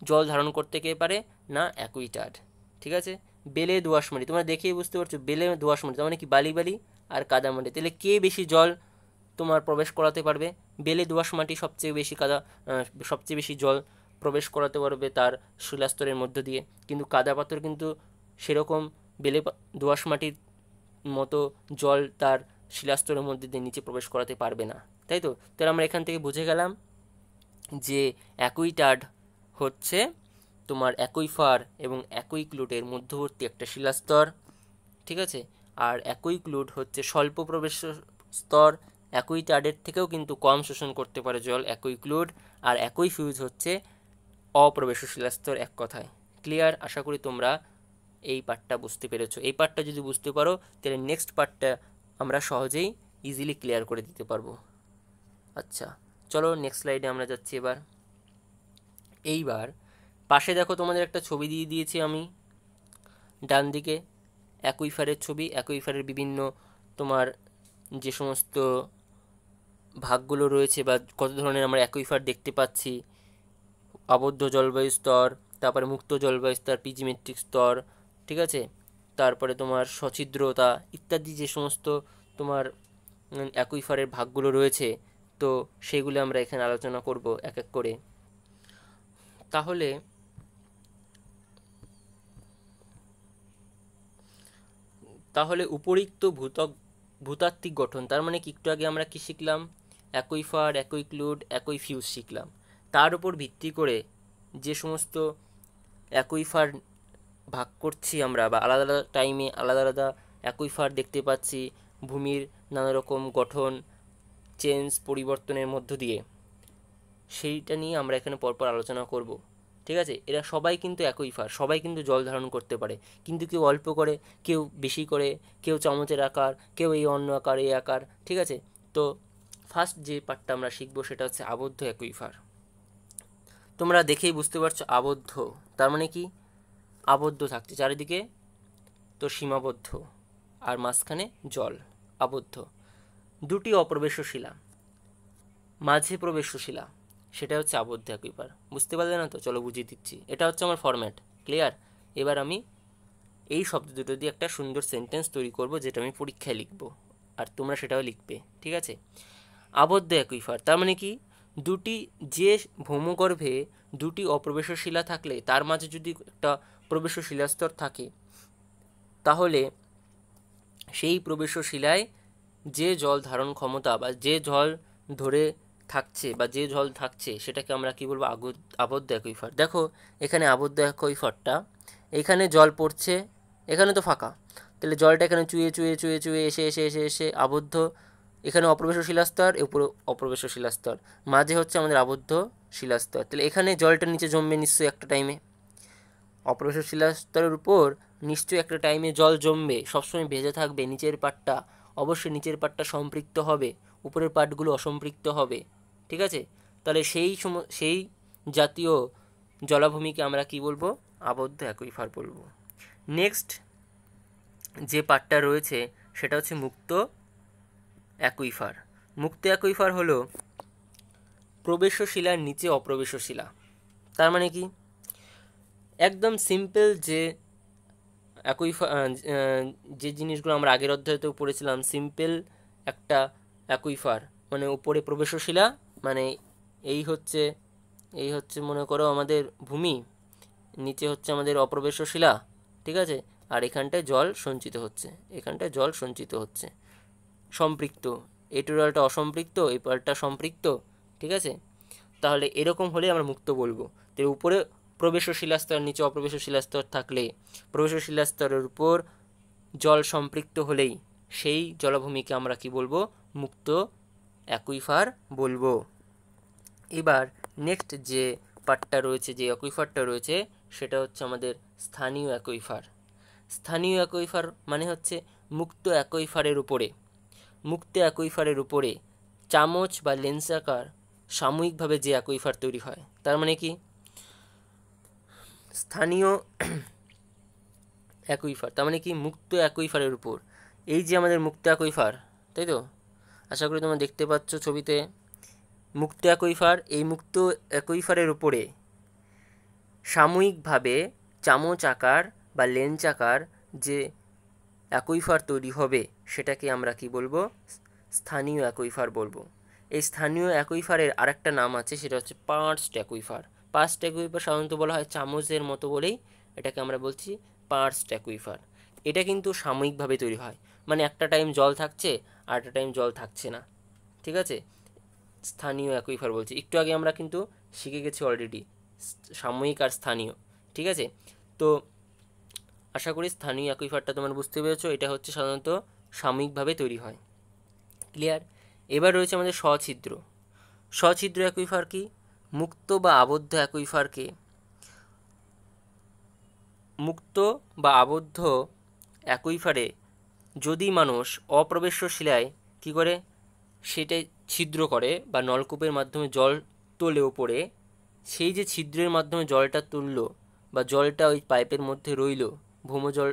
জল ধারণ করতে কে পারে? না অ্যাকুইটার্ড। ঠিক আছে, বেলে দোআঁশ মাটি, তোমরা দেখেই বুঝতে পারছো, বেলে দোআঁশ মাটি তার মানে কি, বালি বালি আর কাদা মাটি। তাহলে কে বেশি জল তোমার প্রবেশ করাতে পারবে? বেলে দোআঁশ মাটি সবচেয়ে বেশি জল প্রবেশ করাতে পারবে তার শিলাস্তরের মধ্য দিয়ে, কিন্তু কাদা পাথর কিন্তু সেরকম দোআঁশ মাটির মতো জল তার শিলাস্তরের মধ্যে দিয়ে নিচে প্রবেশ করাতে পারবে না, তাই তো? তাহলে আমরা এখান থেকে বুঝে গেলাম যে অ্যাকুইটার্ড হচ্ছে তোমার অ্যাকুইফার এবং অ্যাকুইক্লুডের মধ্যবর্তী একটা শিলাস্তর। ঠিক আছে, আর অ্যাকুইক্লুড হচ্ছে স্বল্প প্রবেশ স্তর, অ্যাকুইটার্ডের থেকেও কিন্তু কম শোষণ করতে পারে জল অ্যাকুইক্লুড, আর অ্যাকুইফিউজ হচ্ছে অপ্রবেশ্য শিলাস্তর, এক কথায়। ক্লিয়ার? আশা করি তোমরা এই পার্টটা বুঝতে পেরেছো। এই পার্টটা যদি বুঝতে পারো তাহলে নেক্সট পার্টটা আমরা সহজেই ইজিলি ক্লিয়ার করে দিতে পারবো। আচ্ছা, চলো নেক্সট স্লাইডে আমরা যাচ্ছি। এইবার পাশে দেখো, তোমাদের একটা ছবি দিয়ে দিয়েছি আমি, ডান দিকে অ্যাকুইফারের ছবি। অ্যাকুইফারের বিভিন্ন তোমার যে সমস্ত ভাগগুলো রয়েছে বা কত ধরনের আমরা অ্যাকুইফার দেখতে পাচ্ছি, আবদ্ধ জলবায়ু স্তর, তারপরে মুক্ত জলবায়ু স্তর, পিজিমেট্রিক স্তর, ঠিক আছে, তারপরে তোমার সছিদ্রতা ইত্যাদি যে সমস্ত তোমার অ্যাকুইফারের ভাগগুলো রয়েছে, তো সেগুলো আমরা এখানে আলোচনা করব এক এক করে। তাহলে উপরিক্ত ভূতাত্ত্বিক গঠন, তার মানে কি, একটু আগে আমরা কি শিখলাম? অ্যাকুইফার, অ্যাকুইক্লুড, অ্যাকুইফিউজ শিখলাম। তার উপর ভিত্তি করে যে সমস্ত অ্যাকুইফার ভাগ করছি আমরা, বা আলাদা আলাদা টাইমে আলাদা আলাদা অ্যাকুইফার দেখতে পাচ্ছি ভূমির নানা রকম গঠন পরিবর্তনের মধ্য দিয়ে, সেইটা নিয়ে আমরা এখানে পরপর আলোচনা করব। ঠিক আছে, এরা সবাই কিন্তু অ্যাকুইফার, সবাই কিন্তু জল ধারণ করতে পারে, কিন্তু কেউ অল্প করে, কেউ বেশি করে, কেউ চামচের আকার, কেউ এই অন্য আকার, এই আকার। ঠিক আছে, তো ফার্স্ট যে পার্টটা আমরা শিখবো সেটা হচ্ছে আবদ্ধ অ্যাকুইফার। তোমরা দেখেই বুঝতে পারছো আবদ্ধ তার মানে কি, আবদ্ধ থাকছে চারিদিকে, তো সীমাবদ্ধ, আর মাঝখানে জল, আবদ্ধ। দুটি অপ্রবেশ্য শিলা, মাঝে প্রবেশ্য শিলা, সেটা হচ্ছে আবদ্ধ অ্যাকুইফার। বুঝতে পারলে না? তো চলো বুঝিয়ে দিচ্ছি। এটা হচ্ছে আমার ফরম্যাট, ক্লিয়ার? এবার আমি এই শব্দ দুটো দিয়ে একটা সুন্দর সেন্টেন্স তৈরি করব, যেটা আমি পরীক্ষায় লিখব, আর তোমরা সেটাও লিখবে। ঠিক আছে, আবদ্ধ অ্যাকুইফার তার মানে কি, দুটি যে ভৌমগর্ভে দুটি অপ্রবেশ্য শিলা থাকলে তার মাঝে যদি একটা প্রবেশ্য শিলাস্তর থাকে, তাহলে সেই প্রবেশ্য শিলায় যে জল ধারণ ক্ষমতা বা যে জল ধরে থাকছে বা যে জল থাকছে সেটাকে আমরা কি বলবো, আবদ্ধ অ্যাকুইফার। দেখো এখানে আবদ্ধ অ্যাকুইফারটা, এখানে জল পড়ছে, এখানে তো ফাঁকা, তাহলে জলটা এখানে চুয়ে চুয়ে চুয়ে চুয়ে এসে এসে এসে এসে আবদ্ধ, এখানে অপ্রবেশ্য শিলাস্তর, উপরে অপ্রবেশ্য শিলাস্তর, মাঝে হচ্ছে আমাদের আবদ্ধ শিলাস্তর। তাহলে এখানে জলটা নিচে জমবে নিশ্চয়ই একটা টাইমে, অপ্রবেশ্য শিলাস্তরের উপর নিশ্চয়ই একটা টাইমে জল জমবে, সবসময় ভেজে থাকবে নিচের পাটটা, অবশ্যই নিচের পাটটা সম্পৃক্ত হবে, উপরের পাটগুলো অসম্পৃক্ত হবে। ঠিক আছে, তাহলে সেই জাতীয় জলাভূমিকে আমরা কি বলবো, আবদ্ধ অ্যাকুইফার বলবো। নেক্সট যে পাটটা রয়েছে সেটা হচ্ছে মুক্ত অ্যাকুইফার। মুক্ত অ্যাকুইফার হলো প্রবেশ্য শিলার নিচে অপ্রবেশ্য শিলা। তার মানে কি, একদম সিম্পল যে অ্যাকুইফার, যে জিনিসগুলো আমরা আগের অধ্যায়তেও পড়েছিলাম, সিম্পল একটা অ্যাকুইফার মানে উপরে প্রবেশ্য শিলা, মানে এই হচ্ছে মনে করো আমাদের ভূমি, নিচে হচ্ছে আমাদের অপ্রবেশ্য শিলা। ঠিক আছে, আর এখানটায় জল সঞ্চিত হচ্ছে, এখানটায় জল সঞ্চিত হচ্ছে, সম্পৃক্ত, এই টোটালটা অসম্পৃক্ত, এই পালটা সম্পৃক্ত। ঠিক আছে, তাহলে এরকম হলে আমরা মুক্ত বলবো। তো উপরে প্রবেশ্য শিলাস্তর, নিচে অপ্রবেশ্য শিলাস্তর থাকলে, প্রবেশ্য শিলাস্তরের উপর জল সম্পৃক্ত হলেই সেই জলাভূমিকে আমরা কি বলবো, মুক্ত অ্যাকুইফার বলবো। এবার নেক্সট যে পার্টটা রয়েছে, যে অ্যাকুইফারটা রয়েছে, সেটা হচ্ছে আমাদের স্থানীয় অ্যাকুইফার। স্থানীয় অ্যাকুইফার মানে হচ্ছে মুক্ত অ্যাকুইফারের উপরে, মুক্ত অ্যাকুইফারের উপরে চামচ বা লেন্স আকার সাময়িকভাবে যে অ্যাকুইফার তৈরি হয়। তার মানে কি, স্থানীয় অ্যাকুইফার তার মানে কি, মুক্ত অ্যাকুইফারের উপর, এই যে আমাদের মুক্ত অ্যাকুইফার, তাই তো, আশা করি তোমরা দেখতে পাচ্ছ ছবিতে মুক্ত অ্যাকুইফার, এই মুক্ত অ্যাকুইফারের উপরে সাময়িকভাবে চামচ আকার বা লেন্স আকার যে অ্যাকুইফার তৈরি হবে সেটাকে আমরা কি বলবো, স্থানীয় অ্যাকুইফার বলবো। এই স্থানীয় অ্যাকুইফারের আরেকটা নাম আছে, সেটা হচ্ছে পার্সড অ্যাকুইফার। পার্সড অ্যাকুইফার সাধারণত বলা হয় চামচের মতো বলেই এটাকে আমরা বলছি পার্সড অ্যাকুইফার। এটা কিন্তু সাময়িকভাবে তৈরি হয়, মানে একটা টাইম জল থাকছে আর একটা টাইম জল থাকছে না। ঠিক আছে, স্থানীয় অ্যাকুইফার বলছি। একটু আগে আমরা কিন্তু শিখে গেছি অলরেডি সাময়িক আর স্থানীয়। ঠিক আছে, তো আশা করি স্থানীয় অ্যাকুইফারটা তোমরা বুঝতে পেরেছো, এটা হচ্ছে সাধারণত সাময়িকভাবে তৈরি হয়। ক্লিয়ার? এবার রয়েছে আমাদের সছিদ্র। সছিদ্র অ্যাকুইফার কি, মুক্ত বা আবদ্ধ অ্যাকুইফারকে, মুক্ত বা আবদ্ধ অ্যাকুইফারে যদি মানুষ অপ্রবেশ্য শিলায় কী করে, সেটাই ছিদ্র করে বা নলকূপের মাধ্যমে জল তোলে ওপরে, সেই যে ছিদ্রের মাধ্যমে জলটা তুললো বা জলটা ওই পাইপের মধ্যে রইল, ভৌমজল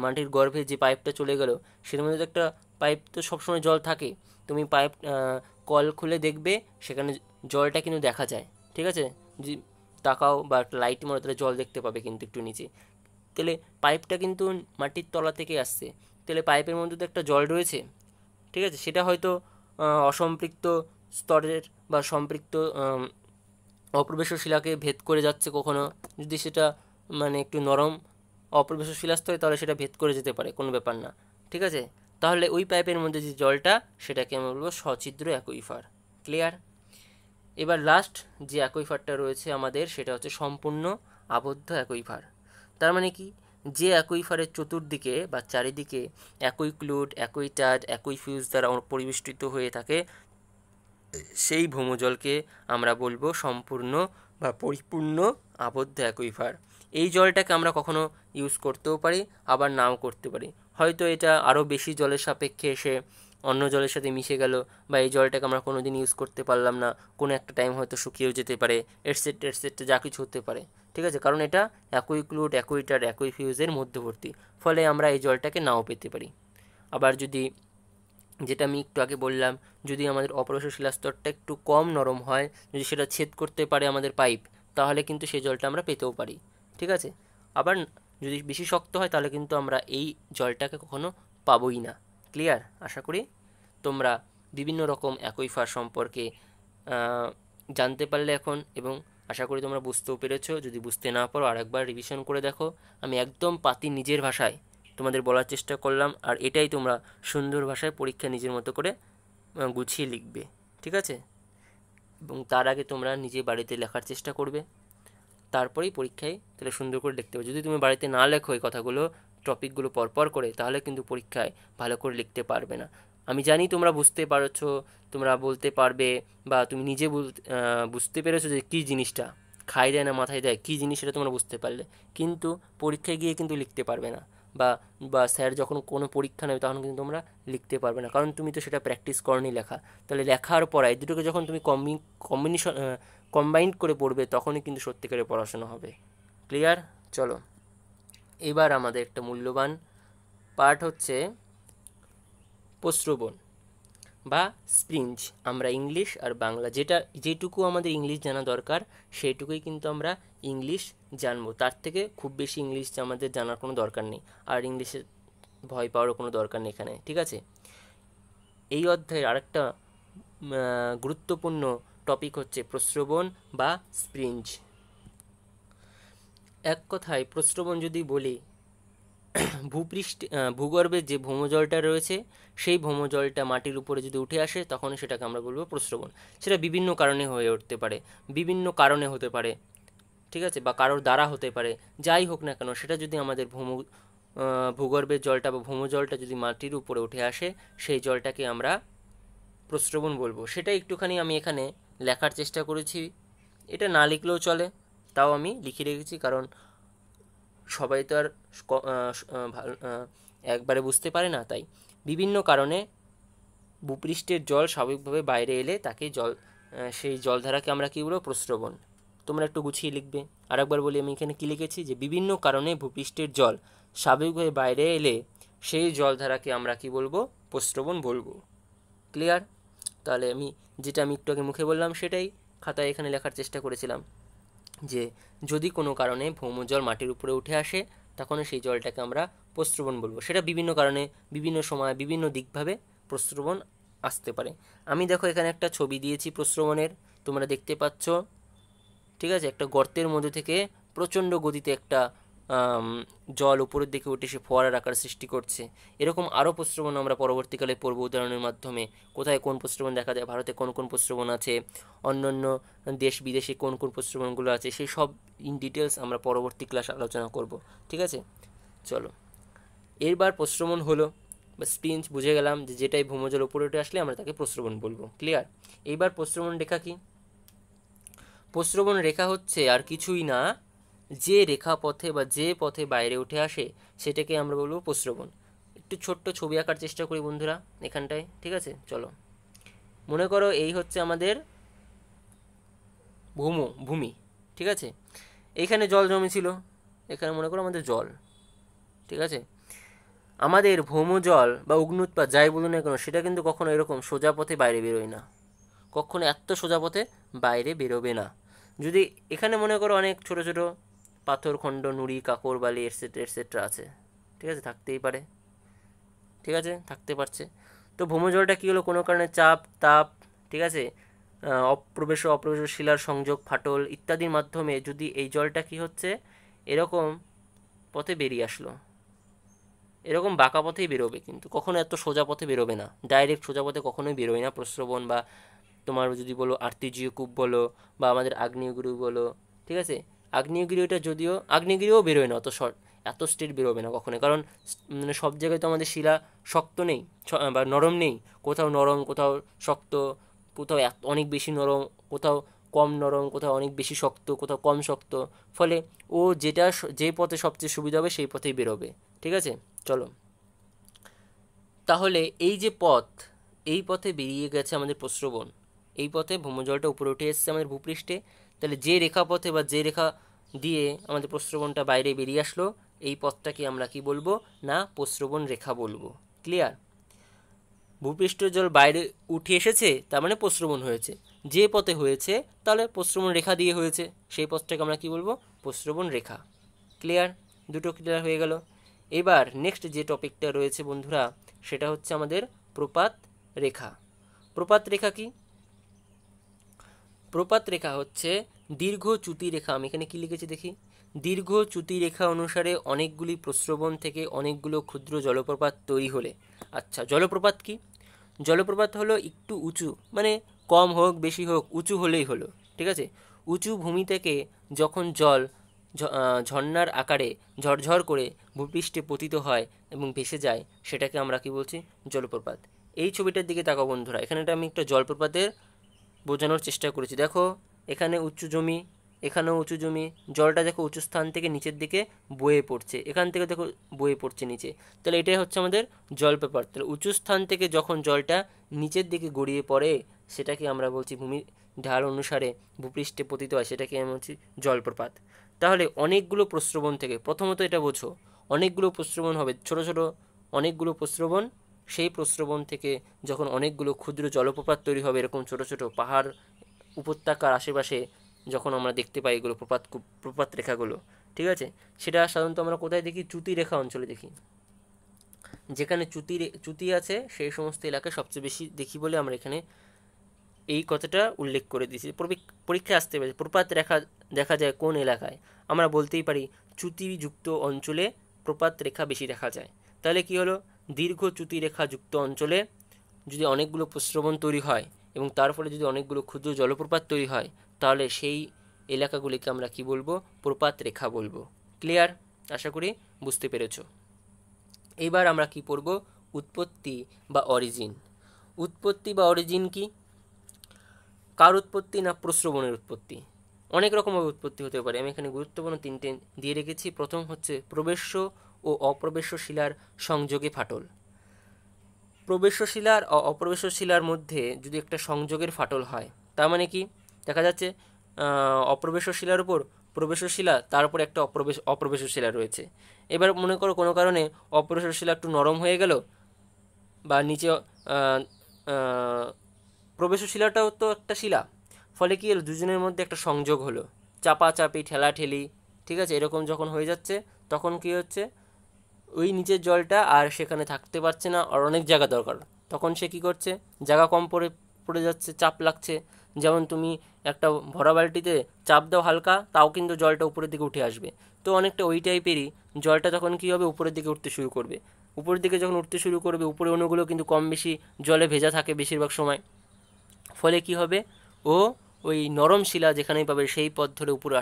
মাটির গর্ভে যে পাইপটা চলে গেল, সেটার মধ্যে তো একটা পাইপ, তো সবসময় জল থাকে, তুমি পাইপ কল খুলে দেখবে সেখানে জলটা কিন্তু দেখা যায়। ঠিক আছে, যদি তাকাও বা একটা লাইট মারো তাহলে জল দেখতে পাবে কিন্তু একটু নিচে, তাহলে পাইপটা কিন্তু মাটির তলা থেকে আসছে, তাহলে পাইপের মধ্যে তো একটা জল রয়েছে। ঠিক আছে, সেটা হয়তো অসম্পৃক্ত স্তরের বা সম্পৃক্ত অপ্রবেশ্য শিলাকে ভেদ করে যাচ্ছে কখনো, যদি সেটা মানে একটু নরম অপ্রবেশ্য শিলাস্তর হয় তাহলে সেটা ভেদ করে যেতে পারে, কোনো ব্যাপার না। ঠিক আছে, তাহলে ওই পাইপের মধ্যে যে জলটা সেটাকে আমরা বলবো সছিদ্র অ্যাকুইফার। ক্লিয়ার? এবার লাস্ট যে অ্যাকুইফারটা রয়েছে আমাদের সেটা হচ্ছে সম্পূর্ণ আবদ্ধ অ্যাকুইফার। তার মানে কি, যে অ্যাকুইফারের চতুর্দিকে বা চারিদিকে অ্যাকুইক্লুড, অ্যাকুইটাচ, অ্যাকুইফিউজ দ্বারা পরিবেষ্টিত হয়ে থাকে, সেই ভৌমজলকে আমরা বলবো সম্পূর্ণ বা পরিপূর্ণ আবদ্ধ অ্যাকুইফার। এই জলটাকে আমরা কখনো ইউজ করতেও পারি, আবার নাও করতে পারি। হয়তো এটা আরও বেশি জলের সাপেক্ষে এসে অন্য জলের সাথে মিশে গেল, বা এই জলটাকে আমরা কোনো দিন ইউজ করতে পারলাম না, কোনো একটা টাইম হয়তো শুকিয়েও যেতে পারে, এটসেট্রা এটসেট্রা, যা কিছু হতে পারে। ঠিক আছে, কারণ এটা অ্যাকুইক্লুড, অ্যাকুইটার, অ্যাকুইফিউজের মধ্যবর্তী, ফলে আমরা এই জলটাকে নাও পেতে পারি। আবার যদি, যেটা আমি একটু আগে বললাম, যদি আমাদের অপরিশোধিত শিলাস্তরটা একটু কম নরম হয়, যদি সেটা ছেদ করতে পারে আমাদের পাইপ, তাহলে কিন্তু সেই জলটা আমরা পেতেও পারি। ঠিক আছে, আবার যদি বেশি শক্ত হয় তাহলে কিন্তু আমরা এই জলটাকে কখনো পাবোই না। ক্লিয়ার? আশা করি তোমরা বিভিন্ন রকম অ্যাকুইফার সম্পর্কে জানতে পারলে এখন, এবং আশা করি তোমরা বুঝতেও পেরেছো। যদি বুঝতে না পারো আরেকবার রিভিশন করে দেখো। আমি একদম পাতি নিজের ভাষায় তোমাদের বলার চেষ্টা করলাম, আর এটাই তোমরা সুন্দর ভাষায় পরীক্ষা নিজের মতো করে গুছিয়ে লিখবে। ঠিক আছে, এবং তার আগে তোমরা নিজে বাড়িতে লেখার চেষ্টা করবে, তারপরেই পরীক্ষায় তাহলে সুন্দর করে লিখতে হবে। যদি তুমি বাড়িতে না লেখো এই কথাগুলো, টপিকগুলো পরপর করে, তাহলে কিন্তু পরীক্ষায় ভালো করে লিখতে পারবে না। আমি জানি তোমরা বুঝতে পারছো, তোমরা বলতে পারবে, বা তুমি নিজে বুঝতে পেরেছো যে কী জিনিসটা খাই দেয় না মাথায় দেয়, কী জিনিস সেটা তোমরা বুঝতে পারলে, কিন্তু পরীক্ষায় গিয়ে কিন্তু লিখতে পারবে না, বা বা স্যার যখন কোনো পরীক্ষা নেবে তখন কিন্তু তোমরা লিখতে পারবে না, কারণ তুমি তো সেটা প্র্যাকটিস করনি লেখা। তাহলে লেখার পর এই দুটোকে যখন তুমি কম্বাইন্ড করে পড়বে, তখনই কিন্তু সত্যিকারের পড়াশোনা হবে। ক্লিয়ার? চলো, এবার আমাদের একটা মূল্যবান পার্ট হচ্ছে প্রস্রবণ বা স্প্রিঞ্জ। আমরা ইংলিশ আর বাংলা, যেটুকু আমাদের ইংলিশ জানা দরকার সেইটুকুই কিন্তু আমরা ইংলিশ জানবো, তার থেকে খুব বেশি ইংলিশ আমাদের জানার কোনো দরকার নেই, আর ইংলিশে ভয় পাওয়ারও কোনো দরকার নেই এখানে। ঠিক আছে, এই অধ্যায়ের আরেকটা গুরুত্বপূর্ণ টপিক হচ্ছে প্রস্রবণ বা স্প্রিঞ্জ। এক কথায় প্রস্রবণ যদি বলি, ভূগর্ভে যে ভৌমজলটা রয়েছে সেই ভৌমজলটা মাটির উপরে যদি উঠে আসে, তখন সেটাকে আমরা বলবো প্রস্রবণ। সেটা বিভিন্ন কারণে হয়ে উঠতে পারে, বিভিন্ন কারণে হতে পারে, ঠিক আছে, বা কারোর দ্বারা হতে পারে। যাই হোক না কেন, সেটা যদি আমাদের ভূগর্ভের জলটা বা ভৌমজলটা যদি মাটির উপরে উঠে আসে, সেই জলটাকে আমরা প্রস্রবণ বলবো। সেটা একটুখানি আমি এখানে লেখার চেষ্টা করেছি, এটা না লিখলেও চলে, তাও আমি লিখে রেখেছি, কারণ সবাই তো আর একবারে বুঝতে পারে না। তাই বিভিন্ন কারণে ভূপৃষ্ঠের জল স্বাভাবিকভাবে বাইরে এলে তাকে সেই জলধারাকে আমরা কী বলবো? প্রস্রবণ। তোমরা একটু গুছিয়ে লিখবে। আরেকবার বলি, আমি এখানে কী লিখেছি, যে বিভিন্ন কারণে ভূপৃষ্ঠের জল স্বাভাবিকভাবে বাইরে এলে সেই জলধারাকে আমরা কী বলবো? প্রস্রবণ বলবো। ক্লিয়ার? তাহলে আমি একটু আগে মুখে বললাম সেটাই খাতায় এখানে লেখার চেষ্টা করেছিলাম, যে যদি কোনো কারণে ভৌমজল মাটির উপরে উঠে আসে, তখন সেই জলটাকে আমরা প্রস্রবণ বলবো। সেটা বিভিন্ন কারণে, বিভিন্ন সময়, বিভিন্ন দিকভাবে প্রস্রবণ আসতে পারে। আমি দেখো এখানে একটা ছবি দিয়েছি প্রস্রবণের, তোমরা দেখতে পাচ্ছ। ঠিক আছে, একটা গর্তের মধ্যে থেকে প্রচণ্ড গতিতে একটা জল উপরের দিকে উঠে সে ফোয়ারার আকার সৃষ্টি করছে। এরকম আরও প্রস্রবণ আমরা পরবর্তীকালে পড়ব উদাহরণের মাধ্যমে। কোথায় কোন প্রস্রবণ দেখা যায়, ভারতে কোন কোন প্রস্রবণ আছে, অন্যান্য দেশ বিদেশে কোন কোন প্রস্রবণগুলো আছে, সেই সব ইন ডিটেলস আমরা পরবর্তী ক্লাসে আলোচনা করব। ঠিক আছে, চলো। এরবার প্রস্রবণ হলো বা স্প্রিঞ্জ বুঝে গেলাম, যে যেটাই ভৌমজল উপরে উঠে আসলে আমরা তাকে প্রস্রবণ বলবো। ক্লিয়ার? এইবার প্রস্রবণ রেখা কি? প্রস্রবণ রেখা হচ্ছে আর কিছুই না, যে রেখা পথে বা যে পথে বাইরে উঠে আসে সেটাকে আমরা বলবো প্রস্রবণ। একটু ছোট্ট ছবি আঁকার চেষ্টা করি বন্ধুরা এখানটায়। ঠিক আছে, চলো। মনে করো এই হচ্ছে আমাদের ভূমি। ঠিক আছে, এইখানে জল জমেছিল, এখানে মনে করো আমাদের জল। ঠিক আছে, আমাদের ভৌমজল বা অগ্নুৎপাত যাই বলুন না কেন, সেটা কিন্তু কখনো এরকম সোজা পথে বাইরে বেরোয় না, কখনো এত সোজা পথে বাইরে বেরোবে না। যদি এখানে মনে করো অনেক ছোট ছোট পাথরখণ্ড, নুড়ি, কাকর, বালি এটসেট্রা এটসেট্রা আছে, ঠিক আছে, থাকতেই পারে, ঠিক আছে, থাকতে পারছে। তো ভৌমজলটা কী হলো, কোনো কারণে চাপ, তাপ, ঠিক আছে, অপ্রবেশ শিলার সংযোগ, ফাটল ইত্যাদির মাধ্যমে যদি এই জলটা কী হচ্ছে, এরকম পথে বেরিয়ে আসলো, এরকম বাঁকা পথেই বেরোবে, কিন্তু কখনো এত সোজা পথে বেরোবে না, ডাইরেক্ট সোজা পথে কখনোই বেরোবে না প্রস্রবণ। বা তোমার যদি বলো আর্তেজীয় কূপ বলো, বা আমাদের আগ্নেয়গিরি বলো, ঠিক আছে, আগ্নেয়গিরিটা যদিও আগ্নেয়গিরিও বেরোয় না এত স্ট্রেট বেরোবে না কখনোই, কারণ মানে সব জায়গায় তো আমাদের শিলা শক্ত নেই বা নরম নেই, কোথাও নরম, কোথাও শক্ত, কোথাও অনেক বেশি নরম, কোথাও কম নরম, কোথাও অনেক বেশি শক্ত, কোথাও কম শক্ত, ফলে ও যে পথে সবচেয়ে সুবিধা হবে সেই পথেই বেরোবে। ঠিক আছে, চলো তাহলে এই যে পথ, এই পথে বেরিয়ে গেছে আমাদের প্রস্রবণ, এই পথে ভৌমজলটা উপরে উঠে এসেছে আমাদের ভূপৃষ্ঠে। তাহলে যে রেখা পথে বা যে রেখা দিয়ে আমাদের প্রস্রবণটা বাইরে বেরিয়ে আসলো, এই পথটাকে আমরা কি বলবো না প্রস্রবণ রেখা বলবো। ক্লিয়ার? ভূপৃষ্ঠ জল বাইরে উঠে এসেছে তার মানে প্রস্রবণ হয়েছে, যে পথে হয়েছে তাহলে প্রস্রবণ রেখা দিয়ে হয়েছে, সেই পথটাকে আমরা কি বলবো প্রস্রবণ রেখা। ক্লিয়ার? দুটো ক্লিয়ার হয়ে গেল। এবার নেক্সট যে টপিকটা রয়েছে বন্ধুরা, সেটা হচ্ছে আমাদের প্রপাত রেখা। প্রপাত রেখা কি? প্রপাত রেখা হচ্ছে দীর্ঘ চ্যুতি রেখা। আমি এখানে কি লিখেছি দেখি, দীর্ঘ চ্যুতি রেখা অনুসারে অনেকগুলি প্রস্রবণ থেকে অনেকগুলো ক্ষুদ্র জলপ্রপাত তৈরি হলে। আচ্ছা, জলপ্রপাত কি? জলপ্রপাত হলো একটু উঁচু, মানে কম হোক বেশি হোক উঁচু হলেই হলো। ঠিক আছে, উঁচু ভূমি থেকে যখন জল ঝর্ণার আকারে ঝরঝর করে ভূপৃষ্ঠে পতিত হয় এবং ভেসে যায়, সেটাকে আমরা কি বলছি জলপ্রপাত। এই ছবিটার দিকে তাকাও বন্ধুরা, এখানেটা আমি একটা জলপ্রপাতের বোঝানোর চেষ্টা করেছি। দেখো এখানে উঁচু জমি, এখানেও উঁচু জমি, জলটা দেখো উঁচু স্থান থেকে নিচের দিকে বয়ে পড়ছে, এখান থেকে দেখো বয়ে পড়ছে নিচে, তাহলে এটাই হচ্ছে আমাদের জলপ্রপাত। তাহলে উঁচু স্থান থেকে যখন জলটা নিচের দিকে গড়িয়ে পড়ে, সেটাকে আমরা বলছি ভূমির ঢাল অনুসারে ভূপৃষ্ঠে পতিত হয়, সেটাকে আমরা বলছি জলপ্রপাত। তাহলে অনেকগুলো প্রস্রবণ থেকে, প্রথমত এটা বোঝো, অনেকগুলো প্রস্রবণ হবে, ছোট ছোট অনেকগুলো প্রস্রবণ, সেই প্রস্রবণ থেকে যখন অনেকগুলো ক্ষুদ্র জলপ্রপাত তৈরি হবে, এরকম ছোট ছোট পাহাড় উপত্যকার আশেপাশে যখন আমরা দেখতে পাই এগুলো প্রপাত রেখাগুলো, ঠিক আছে, সেটা সাধারণত আমরা কোথায় দেখি? চ্যুতি রেখা অঞ্চলে দেখি। যেখানে চ্যুতি আছে সেই সমস্ত এলাকায় সবচেয়ে বেশি দেখি বলে আমরা এখানে এই কথাটা উল্লেখ করে দিয়েছি। পরীক্ষায় আসতে পারে প্রপাত রেখা দেখা যায় কোন এলাকায়, আমরা বলতেই পারি চ্যুতিযুক্ত অঞ্চলে প্রপাত রেখা বেশি দেখা যায়। তাহলে কি হলো, দীর্ঘ চ্যুতি রেখা যুক্ত অঞ্চলে যদি অনেকগুলো প্রস্রবণ তৈরি হয় এবং তার ফলে যদি অনেকগুলো ক্ষুদ্র জলপ্রপাত তৈরি হয়, তাহলে সেই এলাকাগুলিকে আমরা কি বলবো? প্রপাত রেখা বলবো। ক্লিয়ার? আশা করি বুঝতে পেরেছো। এবার আমরা কি পড়ব? উৎপত্তি বা অরিজিন। উৎপত্তি বা অরিজিন কি? কার উৎপত্তি? না প্রস্রবণের উৎপত্তি। অনেক রকমভাবে উৎপত্তি হতে পারে, আমি এখানে গুরুত্বপূর্ণ তিনটে দিয়ে রেখেছি। প্রথম হচ্ছে প্রবেশ্য ও অপ্রবেশ্য শিলার সংযোগে ফাটল। প্রবেশ্য শিলার ও অপ্রবেশ্য শিলার মধ্যে যদি একটা সংযোগের ফাটল হয়, তার মানে কি? দেখা যাচ্ছে অপ্রবেশ্য শিলার উপর প্রবেশ্য শিলা, তার উপর একটা অপ্রবেশ্য শিলা রয়েছে। এবার মনে করো কোনো কারণে অপ্রবেশ্য শিলা একটু নরম হয়ে গেল, বা নিচে প্রবেশ্য শিলাটাও তো একটা শিলা, ফলে কি হলো, দুজনের মধ্যে একটা সংযোগ হলো, চাপাচাপি ঠেলাঠেলি, ঠিক আছে, এরকম যখন হয়ে যাচ্ছে তখন কি হচ্ছে, ওই নিচের জলটা আর সেখানে থাকতে পারছে না, আর অনেক জায়গা দরকার, তখন সে কি করছে, জায়গা কম পড়ে যাচ্ছে, চাপ লাগছে। যেমন তুমি একটা ভরা বালতিতে চাপ দাও হালকা, তাও কিন্তু জলটা উপরের দিকে উঠে আসবে। তো অনেকটা ওই টাইপেরই জলটা তখন কী হবে, উপরের দিকে উঠতে শুরু করবে। উপরের দিকে যখন উঠতে শুরু করবে, উপরে অণুগুলো কিন্তু কম বেশি জলে ভেজা থাকে বেশিরভাগ সময়, ফলে কি হবে, ও ওই নরম শিলা যেখানেই পাবে সেই পথ ধরে উপরে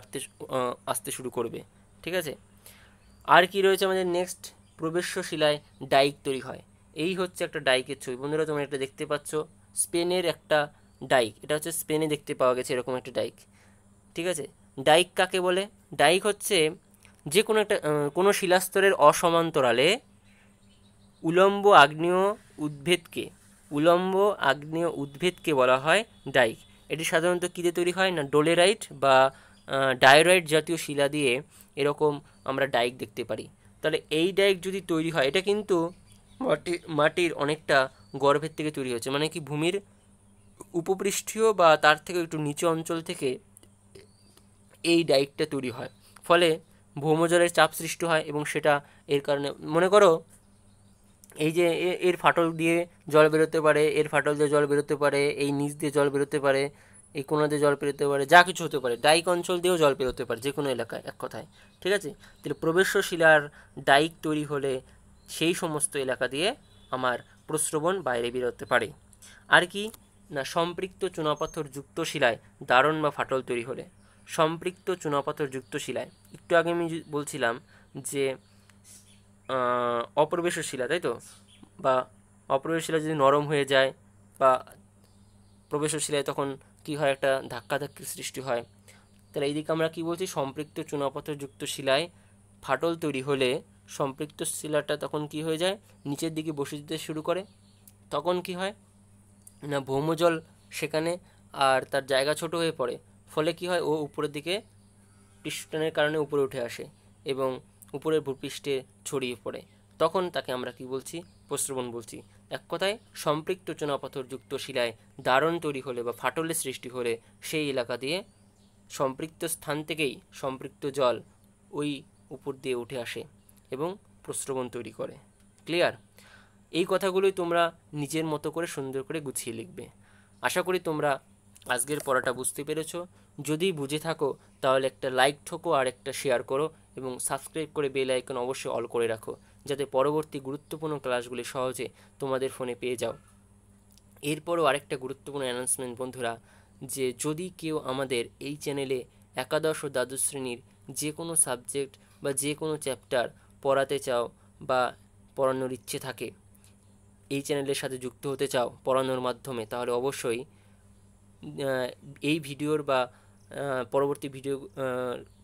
আসতে শুরু করবে। ঠিক আছে, আর কি রয়েছে আমাদের নেক্সট? প্রবেশ্য শিলায় ডাইক তৈরি হয়। এই হচ্ছে একটা ডাইকের ছবি বন্ধুরা, তোমরা এটা দেখতে পাচ্ছ, স্পেনের একটা ডাইক, এটা হচ্ছে স্পেনে দেখতে পাওয়া গেছে এরকম একটা ডাইক। ঠিক আছে, ডাইক কাকে বলে? ডাইক হচ্ছে যে কোনো একটা কোনো শিলাস্তরের অসমান্তরালে উলম্ব আগ্নেয় উদ্ভিদকে বলা হয় ডাইক। এটি সাধারণত কী দিয়ে তৈরি হয়? না ডোলেরাইট বা ডায়োরাইট জাতীয় শিলা দিয়ে এরকম আমরা ডাইক দেখতে পারি। তাহলে এই ডাইক যদি তৈরি হয়, এটা কিন্তু মাটির অনেকটা গর্ভের থেকে তৈরি হয়েছে, মানে কি ভূমির উপপৃষ্ঠীয় বা তার থেকে একটু নিচু অঞ্চল থেকে এই ডাইকটা তৈরি হয়, ফলে ভৌমজলের চাপ সৃষ্টি হয় এবং সেটা এর কারণে, মনে করো এই যে এর ফাটল দিয়ে জল বেরোতে পারে, এর ফাটল দিয়ে জল বেরোতে পারে, এই নিচ দিয়ে জল বেরোতে পারে, এই কোনা দিয়ে জল বেরোতে পারে, যা কিছু হতে পারে, ডাইক অঞ্চল দিয়েও জল বেরোতে পারে যে কোনো এলাকায়, এক কথায়। ঠিক আছে, তাহলে প্রবেশ্য শিলার ডাইক তৈরি হলে সেই সমস্ত এলাকা দিয়ে আমার প্রস্রবণ বাইরে বেরোতে পারে। আর কি না, সম্পৃক্ত চুনাপাথর যুক্ত শিলায় দারণ বা ফাটল তৈরি হলে। সম্পৃক্ত চুনাপাথর যুক্ত শিলায়, একটু আগে আমি বলছিলাম যে অপ্রবেশ্য শিলা, তাই তো, বা অপ্রবেশ্য শিলা যদি নরম হয়ে যায় বা প্রবেশ্য শিলায় তখন কী হয়, একটা ধাক্কাধাক্কির সৃষ্টি হয়। তাহলে এইদিকে আমরা কী বলছি, সম্পৃক্ত চুনাপাথরযুক্ত শিলায় ফাটল তৈরি হলে সম্পৃক্ত শিলাটা তখন কি হয়ে যায়, নিচের দিকে বসে যেতে শুরু করে। তখন কি হয় না, ভৌমজল সেখানে আর তার জায়গা ছোট হয়ে পড়ে। ফলে কি হয়, ও উপরের দিকে পৃষ্ঠটানের কারণে উপরে উঠে আসে এবং উপরের ভূপৃষ্ঠে ছড়িয়ে পড়ে। তখন তাকে আমরা কি বলছি, প্রস্রবণ বলছি। এক কথায় সম্পৃক্ত চুনাপাথরযুক্ত শিলায় দারণ তৈরি হলে বা ফাটলের সৃষ্টি হলে সেই এলাকা দিয়ে সম্পৃক্ত স্থান থেকেই সম্পৃক্ত জল ওই উপর দিয়ে উঠে আসে এবং প্রস্রবণ তৈরি করে। ক্লিয়ার? এই কথাগুলোই তোমরা নিজের মতো করে সুন্দর করে গুছিয়ে লিখবে। আশা করি তোমরা আজকের পড়াটা বুঝতে পেরেছো। যদি বুঝে থাকো তাহলে একটা লাইক ঠোকো আর একটা শেয়ার করো এবং সাবস্ক্রাইব করে বেল আইকন অবশ্যই অল করে রাখো, যাতে পরবর্তী গুরুত্বপূর্ণ ক্লাসগুলি সহজে তোমাদের ফোনে পেয়ে যাও। এরপরও আরেকটা গুরুত্বপূর্ণ অ্যানাউন্সমেন্ট বন্ধুরা, যে যদি কেউ আমাদের এই চ্যানেলে একাদশ ও দ্বাদশ শ্রেণীর যে কোনো সাবজেক্ট বা যে কোনো চ্যাপ্টার পড়াতে চাও বা পড়ানোর ইচ্ছে থাকে, এই চ্যানেলের সাথে যুক্ত হতে চাও পড়ানোর মাধ্যমে, তাহলে অবশ্যই এই ভিডিওর বা পরবর্তী ভিডিও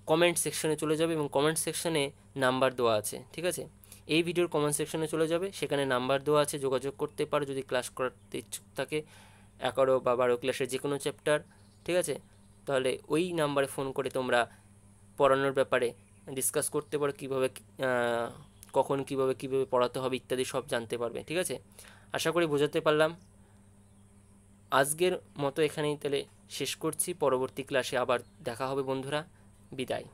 কমেন্ট সেকশনে চলে যাবে এবং কমেন্ট সেকশনে নাম্বার দেওয়া আছে, ঠিক আছে? এই ভিডিওর কমেন্ট সেকশনে চলে যাবে, সেখানে নাম্বার দেওয়া আছে, যোগাযোগ করতে পারো যদি ক্লাস করাতে ইচ্ছুক থাকে 11 বা 12 ক্লাসের যে কোনো চ্যাপ্টার, ঠিক আছে? তাহলে ওই নাম্বারে ফোন করে তোমরা পড়ানোর ব্যাপারে ডিসকাস করতে পারো, কীভাবে কখন কীভাবে পড়াতে হবে ইত্যাদি সব জানতে পারবে, ঠিক আছে? আশা করি বোঝাতে পারলাম। আজকের মতো এখানেই তাহলে শেষ করছি, পরবর্তী ক্লাসে আবার দেখা হবে বন্ধুরা, বিদায়।